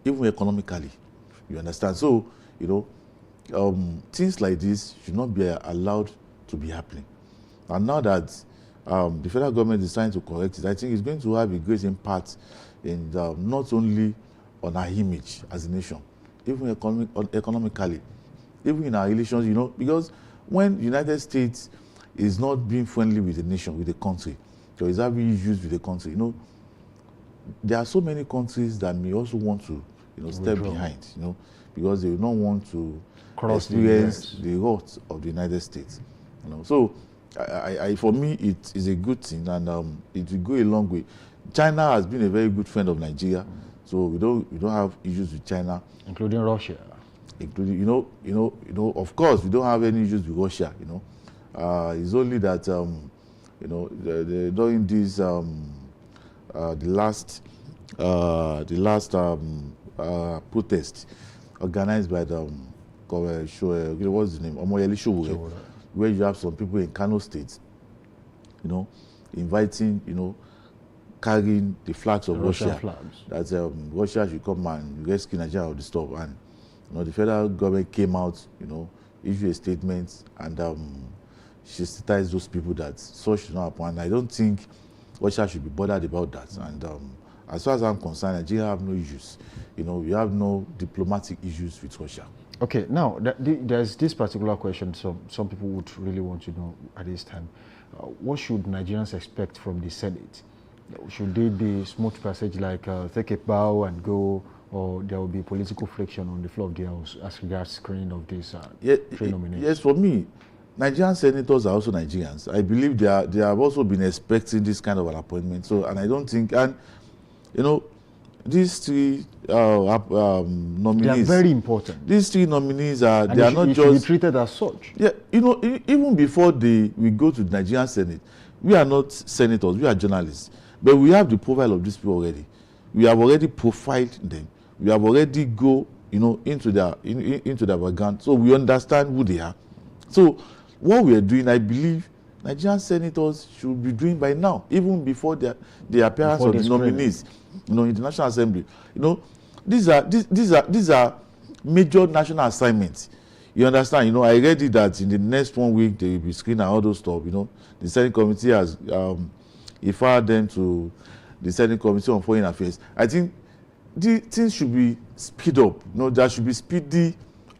even economically, you understand. So, things like this should not be allowed to be happening. And now that the federal government is trying to correct it, I think it's going to have a great impact in not only on our image as a nation, even economically, even in our relations, because when the United States is not being friendly with the nation, with the country, or is having issues with the country, there are so many countries that may also want to, step behind, because they do not want to experience the wrath of the United States. So, for me, it is a good thing, and it will go a long way. China has been a very good friend of Nigeria, so we don't have issues with China, including Russia. Including, of course, we don't have any issues with Russia. It's only that during this the last protest organized by the what's the name, Omoyele Sowore, where you have some people in Kano State, inviting, carrying the flags of Russia, that Russia should come and rescue Nigeria of the stuff, and the federal government came out, issued a statement, and chastised those people that such should not happen. And I don't think Russia should be bothered about that. And as far as I'm concerned, Nigeria have no issues. We have no diplomatic issues with Russia. Okay, now there's this particular question some people would really want to know at this time. What should Nigerians expect from the Senate? Should they be smooth passage, like take a bow and go, or there will be political friction on the floor of the House as regards screening of these three nominations? Yes, for me, Nigerian senators are also Nigerians. I believe they have also been expecting this kind of an appointment. So, and I don't think, and these three nominees, they are very important. These three nominees are and they are not just should be treated as such. Yeah, even before we go to the Nigerian Senate, we are not senators, we are journalists, but we have the profile of these people already. We have already profiled them. We have already go, into their background, so we understand who they are. So, what we are doing, I believe, Nigerian senators should be doing by now, even before the appearance of the nominees, in the National Assembly. These are major national assignments. You understand? I read it that in the next 1 week they will be screening all those stuff. The Senate Committee has referred them to the Senate Committee on Foreign Affairs. I think the things should be speed up. There should be speedy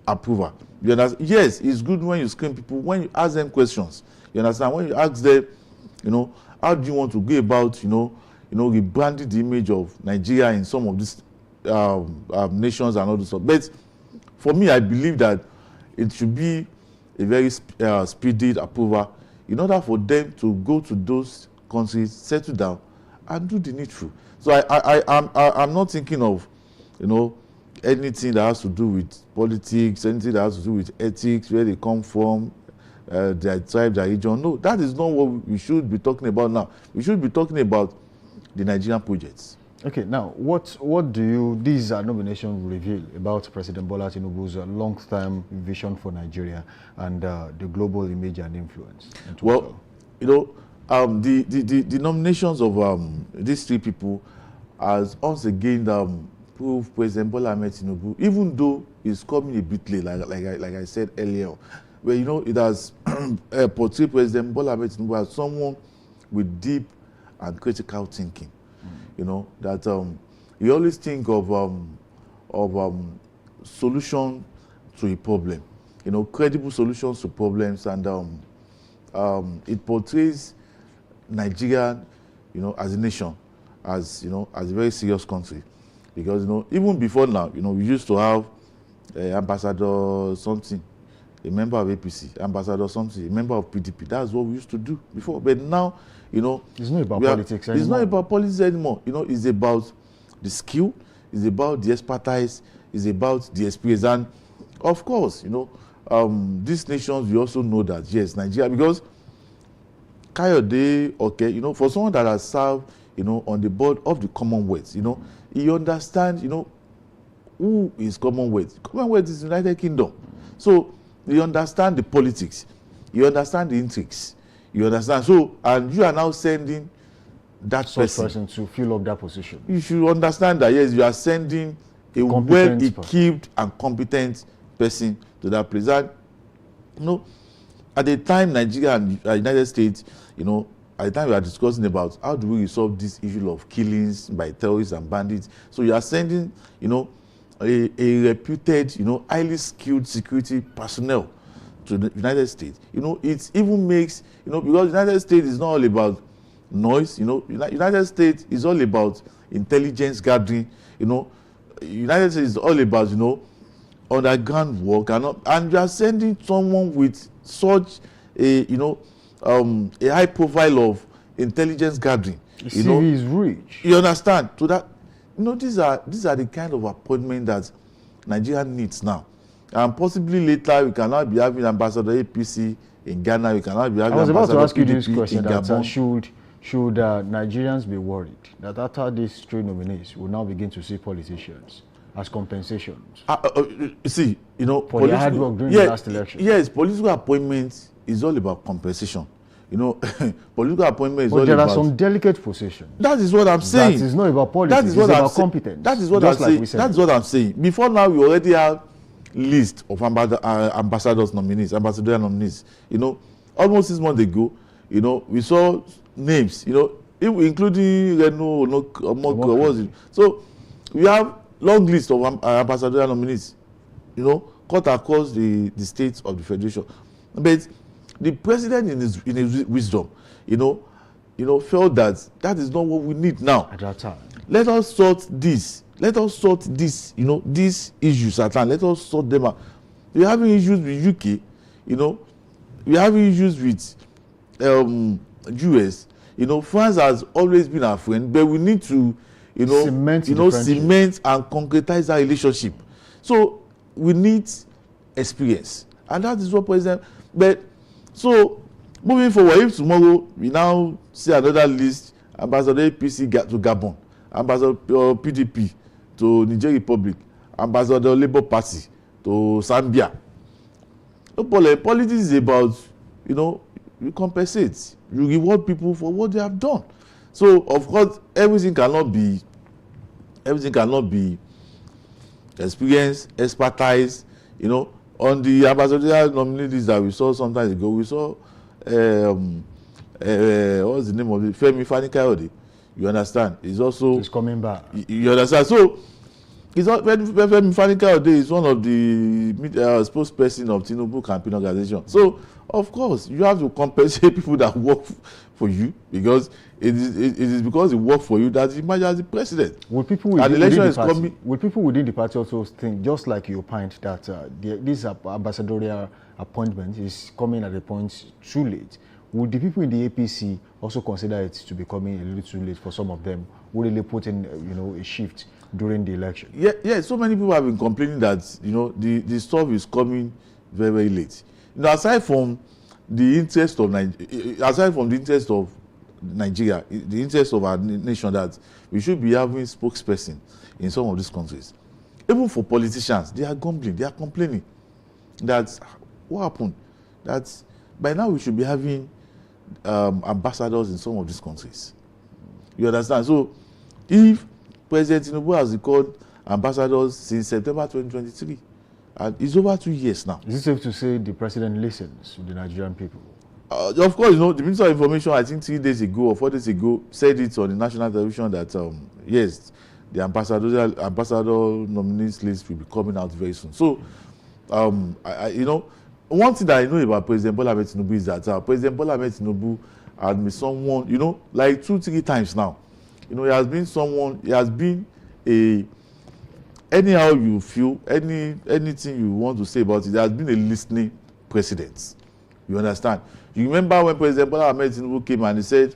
approval. You understand? Yes, it's good when you screen people, when you ask them questions. You understand? When you ask them, how do you want to go about, rebranding the image of Nigeria in some of these nations and all this stuff. But for me, I believe that it should be a very speedy approval in order for them to go to those countries, settle down, and do the needful. So I'm not thinking of, anything that has to do with politics, anything that has to do with ethics, where they come from, their tribe, their region. No, that is not what we should be talking about now. We should be talking about the Nigerian projects. Okay, now, what do these nominations reveal about President Bola Tinubu's long-term vision for Nigeria and the global image and influence? Well, the nominations of these three people has once again proved President Bola Tinubu, even though it's coming a bit late, like I said earlier, where it has portrayed President Bola Tinubu as someone with deep and critical thinking. That you always think of solution to a problem, credible solutions to problems, and it portrays Nigeria, as a nation, as a very serious country, because even before now, we used to have ambassador something, a member of APC, ambassador something, a member of PDP. That's what we used to do before. But now, it's not about politics anymore. It's not about politics anymore. It's about the skill, it's about the expertise, it's about the experience. And of course, these nations, we also know that, yes, Nigeria, because Kayode, okay, for someone that has served, on the board of the Commonwealth, he understands, who is Commonwealth. Commonwealth is the United Kingdom. So, you understand the politics, you understand the intrigues, you understand. So, and you are now sending that person to fill up that position. You should understand that, yes, you are sending a well-equipped and competent person to that place. And, at the time Nigeria and United States, at the time we are discussing about how do we resolve this issue of killings by terrorists and bandits. So you are sending, a reputed, highly skilled security personnel to the United States. It even makes, because the United States is not all about noise. United States is all about intelligence gathering. United States is all about, underground work, and you are sending someone with such a, a high profile of intelligence gathering. The CV is rich. You understand? To that. These are the kind of appointment that Nigeria needs now. And possibly later we cannot be having ambassador APC in Ghana. We cannot be having ambassador PDP. I was about to ask you this question: that should Nigerians be worried that after these three nominees, we'll now begin to see politicians as compensations? See, for their hard work during the last election. Yes, political appointments is all about compensation. Political appointment is all about... But there are some delicate positions. That is what I'm saying. That is not about politics. It's about competence. That is what I'm saying. That's what I'm saying. Before now, we already have list of ambassadors nominees, ambassadorial nominees. Almost 6 months ago, we saw names, including Reno, Omoko, what was it? So we have long list of ambassadorial nominees, cut across the states of the federation. But the president, in his wisdom, felt that is not what we need now. At that time, let us sort this. Let us sort this. These issues at hand. Let us sort them out. We're having issues with UK. We're having issues with US. France has always been our friend, but we need to, cement and concretize our relationship. So we need experience, and that is what president. But so moving forward, if tomorrow we now see another list, ambassador APC to Gabon, ambassador PDP to Niger Republic, ambassador Labour Party to Zambia. Politics is about, you compensate, you reward people for what they have done. So of course everything cannot be experience, expertise. On the ambassadorial nominees that we saw some time ago, we saw what's the name of it? Femi Fani-Kayode. You understand? He's coming back. You understand? So Femi Fani-Kayode is one of the spokesperson of Tinubu campaign organization. So of course you have to compensate people that work for you, because it is because it work for you that he emerged as the president. Will people within the party also think, just like you opined, that this ambassadorial appointment is coming at a point too late? Would the people in the APC also consider it to be coming a little too late for some of them? Would they put in a shift during the election? Yeah. So many people have been complaining that the stuff is coming very, very late. Aside from the interest of Nigeria, the interest of our nation, that we should be having spokesperson in some of these countries. Even for politicians, they are grumbling, they are complaining that what happened? That by now we should be having ambassadors in some of these countries. You understand? So if President Tinubu has recalled ambassadors since September 2023, and it's over 2 years now. Is it safe to say the president listens to the Nigerian people? Of course, the Minister of Information, I think 3 days ago or 4 days ago, said it on the national television that yes, the ambassador nominees list will be coming out very soon. So, one thing that I know about President Bola Ahmed Tinubu is that President Bola Ahmed Tinubu has been someone, like 2-3 times now. He has been anyhow you feel, anything you want to say about it, there has been a listening president. You understand? You remember when President Bola Ahmed Tinubu came and he said,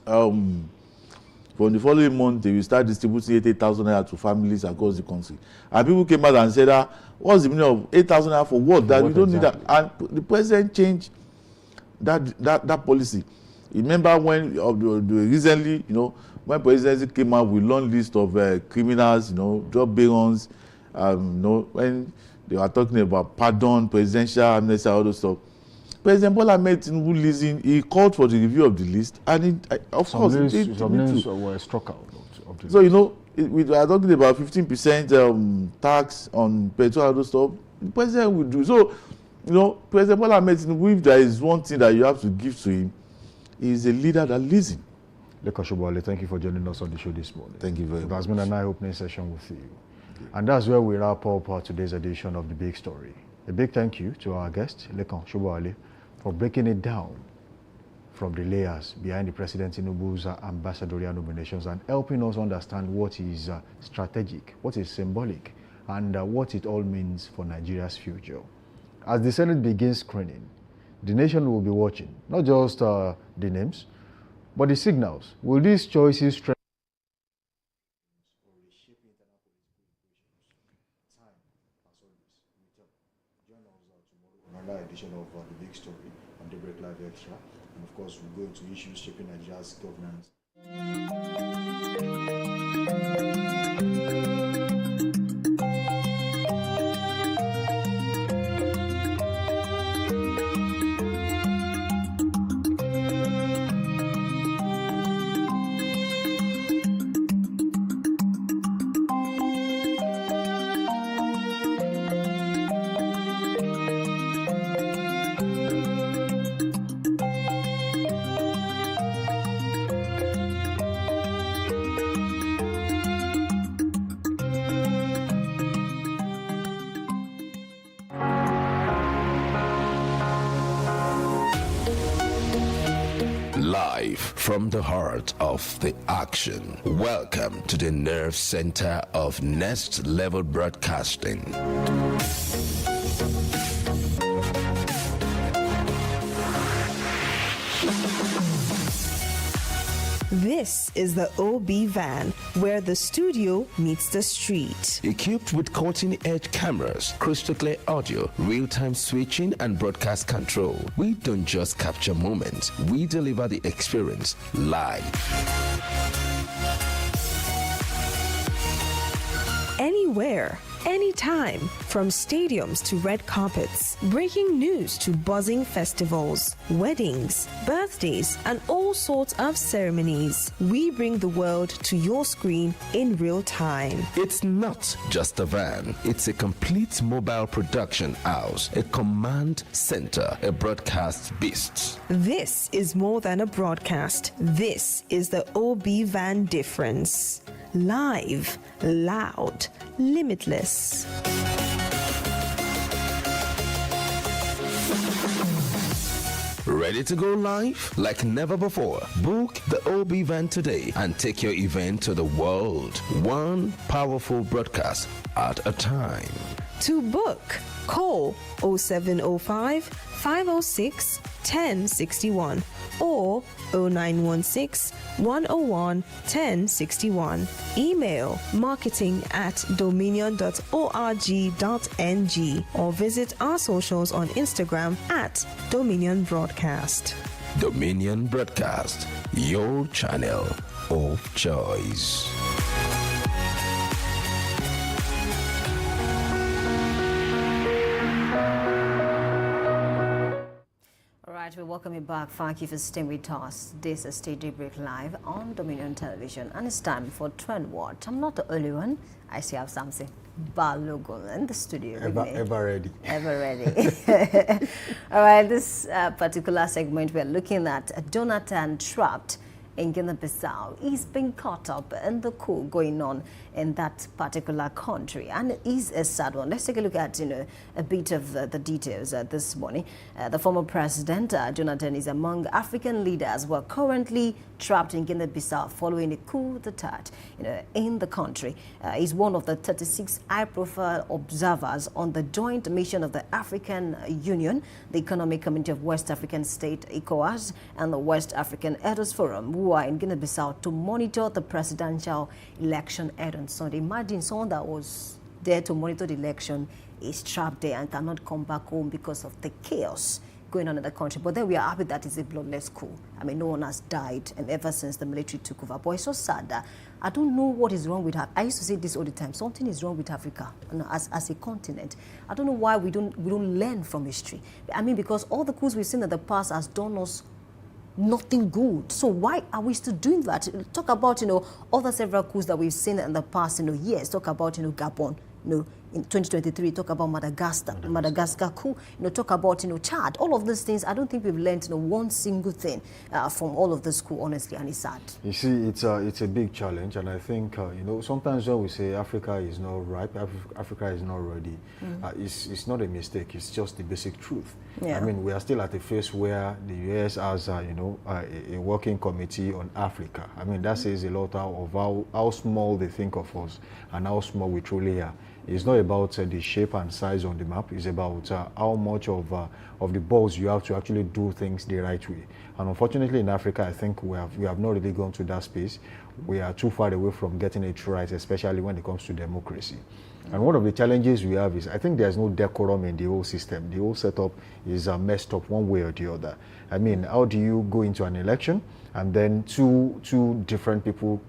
from the following month, they will start distributing 80,000 naira to families across the country. And people came out and said, what's the meaning of 8,000 naira for what? That we don't need that. And the president changed that policy. You remember when recently, when presidency came out with long list of criminals, drug barons, when they were talking about pardon, presidential amnesty, all those stuff. President Bola Ahmed Tinubu he called for the review of the list, and some names were struck out of the list. So we are talking about 15% tax on petrol, and those stuff. The president will do so. President Bola Ahmed Tinubu, if there is one thing that you have to give to him, he is a leader that listens. Lekan Shobowale, thank you for joining us on the show this morning. Thank you very much. It has been an eye-opening session with you. And that's where we wrap up today's edition of The Big Story. A big thank you to our guest, Lekan Shobowale, for breaking it down from the layers behind the President Tinubu's ambassadorial nominations and helping us understand what is strategic, what is symbolic, and what it all means for Nigeria's future. As the Senate begins screening, the nation will be watching, not just the names, but the signals. Will these choices strengthen or reshape internal political equations? Time, as always, we tell. Join us tomorrow on another edition of The Big Story on Daybreak Live Extra. And of course, we'll go into issues shaping Nigeria's governance. Live from the heart of the action. Welcome to the nerve center of Next Level Broadcasting. This is the OB van, where the studio meets the street. Equipped with cutting-edge cameras, crystal clear audio, real-time switching, and broadcast control, we don't just capture moments, we deliver the experience live. Anywhere, anytime, from stadiums to red carpets, breaking news to buzzing festivals, weddings, birthdays, and all sorts of ceremonies. We bring the world to your screen in real time. It's not just a van, it's a complete mobile production house, a command center, a broadcast beast. This is more than a broadcast. This is the OB Van difference. Live, loud, limitless. Ready to go live like never before? Book the OB van today and take your event to the world. One powerful broadcast at a time. To book, call 0705 506 1061 or 0916 101 1061. Email marketing@dominion.org.ng or visit our socials on Instagram @Dominion Broadcast. Dominion Broadcast, your channel of choice. We welcome you back. Thank you for staying with us. This is Daybreak Live on Dominion Television, and it's time for Trend Watch. I'm not the only one. I still have something Balogun in the studio. Ever ready. Ever ready. All right, this particular segment we're looking at Jonathan trapped in Guinea-Bissau. He's been caught up in the coup going on in that particular country, and it is a sad one. Let's take a look at a bit of the details this morning. The former president Jonathan is among African leaders who are currently trapped in Guinea-Bissau following a coup d'etat in the country. He's one of the 36 high-profile observers on the joint mission of the African Union, the Economic Community of West African States (ECOWAS), and the West African Elders Forum, who are in Guinea-Bissau to monitor the presidential election held on Sunday. Imagine someone that was there to monitor the election is trapped there and cannot come back home because of the chaos going on in the country. But then we are happy that it's a bloodless coup. I mean, no one has died ever since the military took over. But it's so sad that I don't know what is wrong with her. I used to say this all the time. Something is wrong with Africa as a continent. I don't know why we don't learn from history. I mean, because all the coups we've seen in the past has done us nothing good. So why are we still doing that? Talk about other several coups that we've seen in the past years. Talk about Gabon, in 2023. Talk about Madagascar coup. Talk about Chad. All of these things. I don't think we've learned one single thing from all of this coup, honestly, and it's sad. You see, it's a big challenge, and I think sometimes when we say Africa is not ripe, Africa is not ready, it's not a mistake. It's just the basic truth. Yeah. I mean, we are still at a phase where the US has a working committee on Africa. I mean, that says a lot of how small they think of us and how small we truly are. It's not about the shape and size on the map. It's about how much of the balls you have to actually do things the right way. And unfortunately, in Africa, I think we have not really gone to that space. We are too far away from getting it right, especially when it comes to democracy. And one of the challenges we have is I think there's no decorum in the whole system. The whole setup is messed up one way or the other. I mean, how do you go into an election and then two different people,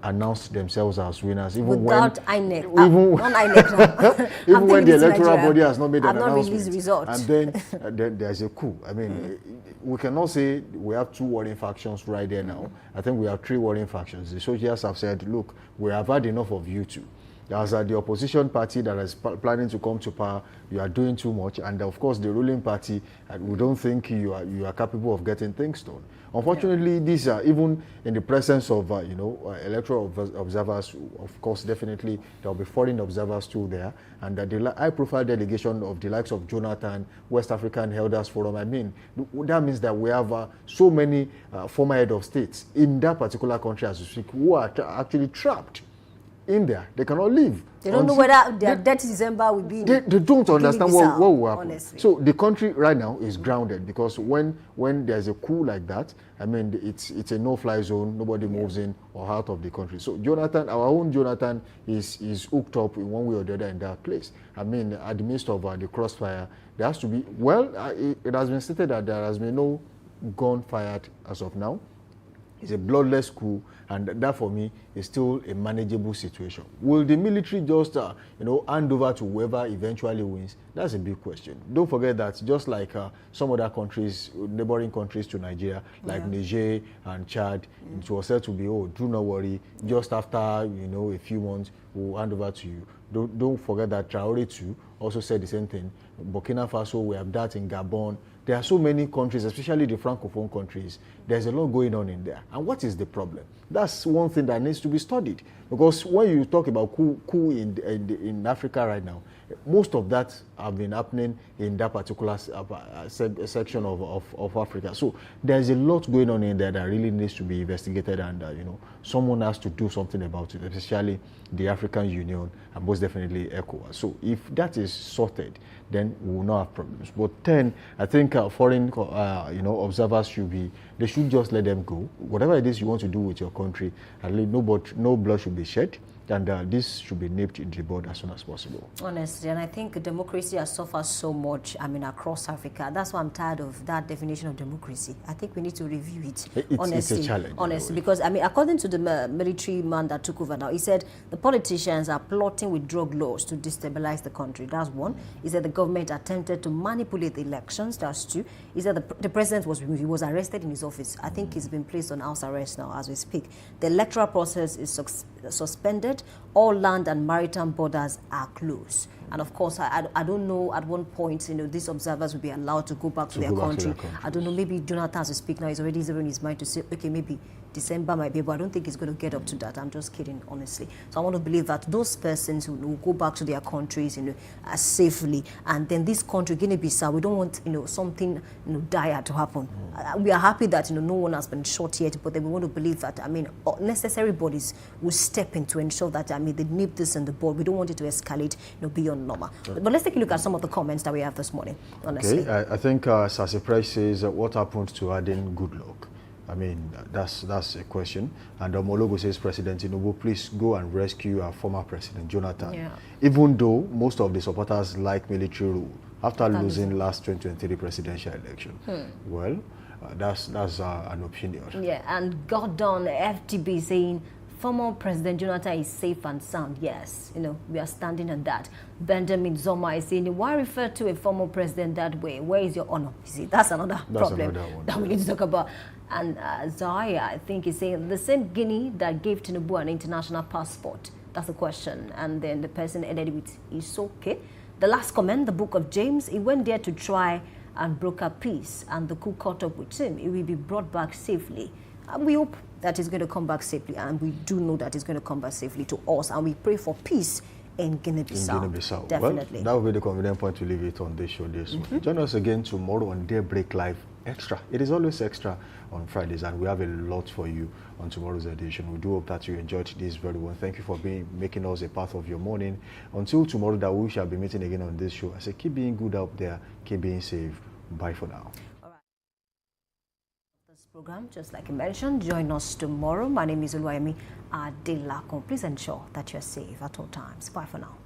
announce themselves as winners, even without when INEC, non-INEC, even when the electoral body has not made an announcement, and then there's a coup. I mean, we cannot say we have two warring factions right there now. I think we have three warring factions. The soldiers have said, look, we have had enough of you two. As the opposition party that is planning to come to power, you are doing too much, and of course the ruling party, we don't think you are capable of getting things done. Unfortunately, these are even in the presence of electoral observers. Of course, definitely there will be foreign observers too there, and the high-profile delegation of the likes of Jonathan, West African Elders Forum. I mean, that means that we have so many former head of states in that particular country as we speak who are actually trapped in there. They cannot leave. They don't know whether their debt December will be. They don't understand what will happen. Honestly. So the country right now is grounded because when there's a coup like that, I mean, it's a no-fly zone. Nobody moves in or out of the country. So Jonathan, our own Jonathan, is hooked up in one way or the other in that place. I mean, at the midst of the crossfire, there has to be. Well, it has been stated that there has been no gun fired as of now. It's a bloodless coup, and that for me is still a manageable situation. Will the military just, hand over to whoever eventually wins? That's a big question. Don't forget that just like some other countries, neighboring countries to Nigeria, like Niger and Chad, it was said to be, oh, do not worry, just after, a few months, we'll hand over to you. Don't forget that Traore too also said the same thing. Burkina Faso, we have that in Gabon. There are so many countries, especially the Francophone countries. There's a lot going on in there. And what is the problem? That's one thing that needs to be studied. Because when you talk about coup in Africa right now, most of that have been happening in that particular section of Africa. So there's a lot going on in there that really needs to be investigated, and someone has to do something about it, especially the African Union and most definitely ECOWAS. So if that is sorted, then we will not have problems. But then I think foreign observers they should just let them go. Whatever it is you want to do with your country, at least no blood should be shed. And this should be nipped in the bud as soon as possible. Honestly, and I think democracy has suffered so much, across Africa. That's why I'm tired of that definition of democracy. I think we need to review it, honestly. It's a challenge. Honestly, because, according to the military man that took over now, he said the politicians are plotting with drug laws to destabilize the country. That's one. He said the government attempted to manipulate the elections. That's two. He said the president was arrested in his office. I think he's been placed on house arrest now as we speak. The electoral process is suspended. All land and maritime borders are closed. And of course, I don't know at one point, these observers will be allowed to go back to their country. I don't know, maybe Jonathan, as we speak now, is already zeroing his mind to say, okay, maybe December might be, but I don't think it's going to get up to that. I'm just kidding, honestly. So I want to believe that those persons who will go back to their countries, safely, and then this country, Guinea-Bissau, we don't want, something, dire to happen. We are happy that, no one has been shot yet, but then we want to believe that, necessary bodies will step in to ensure that, they nip this in the bud. We don't want it to escalate, beyond normal. But let's take a look at some of the comments that we have this morning, honestly. Okay, I think Sasi Price says, what happened to Aden Goodluck? That's a question. And Omologo says, President Tinubu, please go and rescue our former President Jonathan. Yeah. Even though most of the supporters like military rule after losing last 2023 presidential election. Well, that's an opinion. Yeah, and Gordon FTB saying, former President Jonathan is safe and sound. Yes, we are standing on that. Benjamin Zoma is saying, why refer to a former president that way? Where is your honor? You see, that's another problem that we need to talk about. And Zaya, I think, is saying the same Guinea that gave Tinubu an international passport. That's the question. And then the person ended with, it's okay. The last comment, the book of James, he went there to try and broker peace, and the coup caught up with him. He will be brought back safely. And we hope that he's going to come back safely, and we do know that he's going to come back safely to us, and we pray for peace in Guinea-Bissau. Definitely. Well, that will be the convenient point to leave it on this show this morning. Join us again tomorrow on Daybreak Live Extra. It is always extra on Fridays, and we have a lot for you on tomorrow's edition. We do hope that you enjoyed this very well. Thank you for making us a part of your morning. Until tomorrow, that we shall be meeting again on this show. I say keep being good out there, keep being safe. Bye for now. Program, just like I mentioned, join us tomorrow. My name is Oluwayemi Adelakun. Please ensure that you're safe at all times. Bye for now.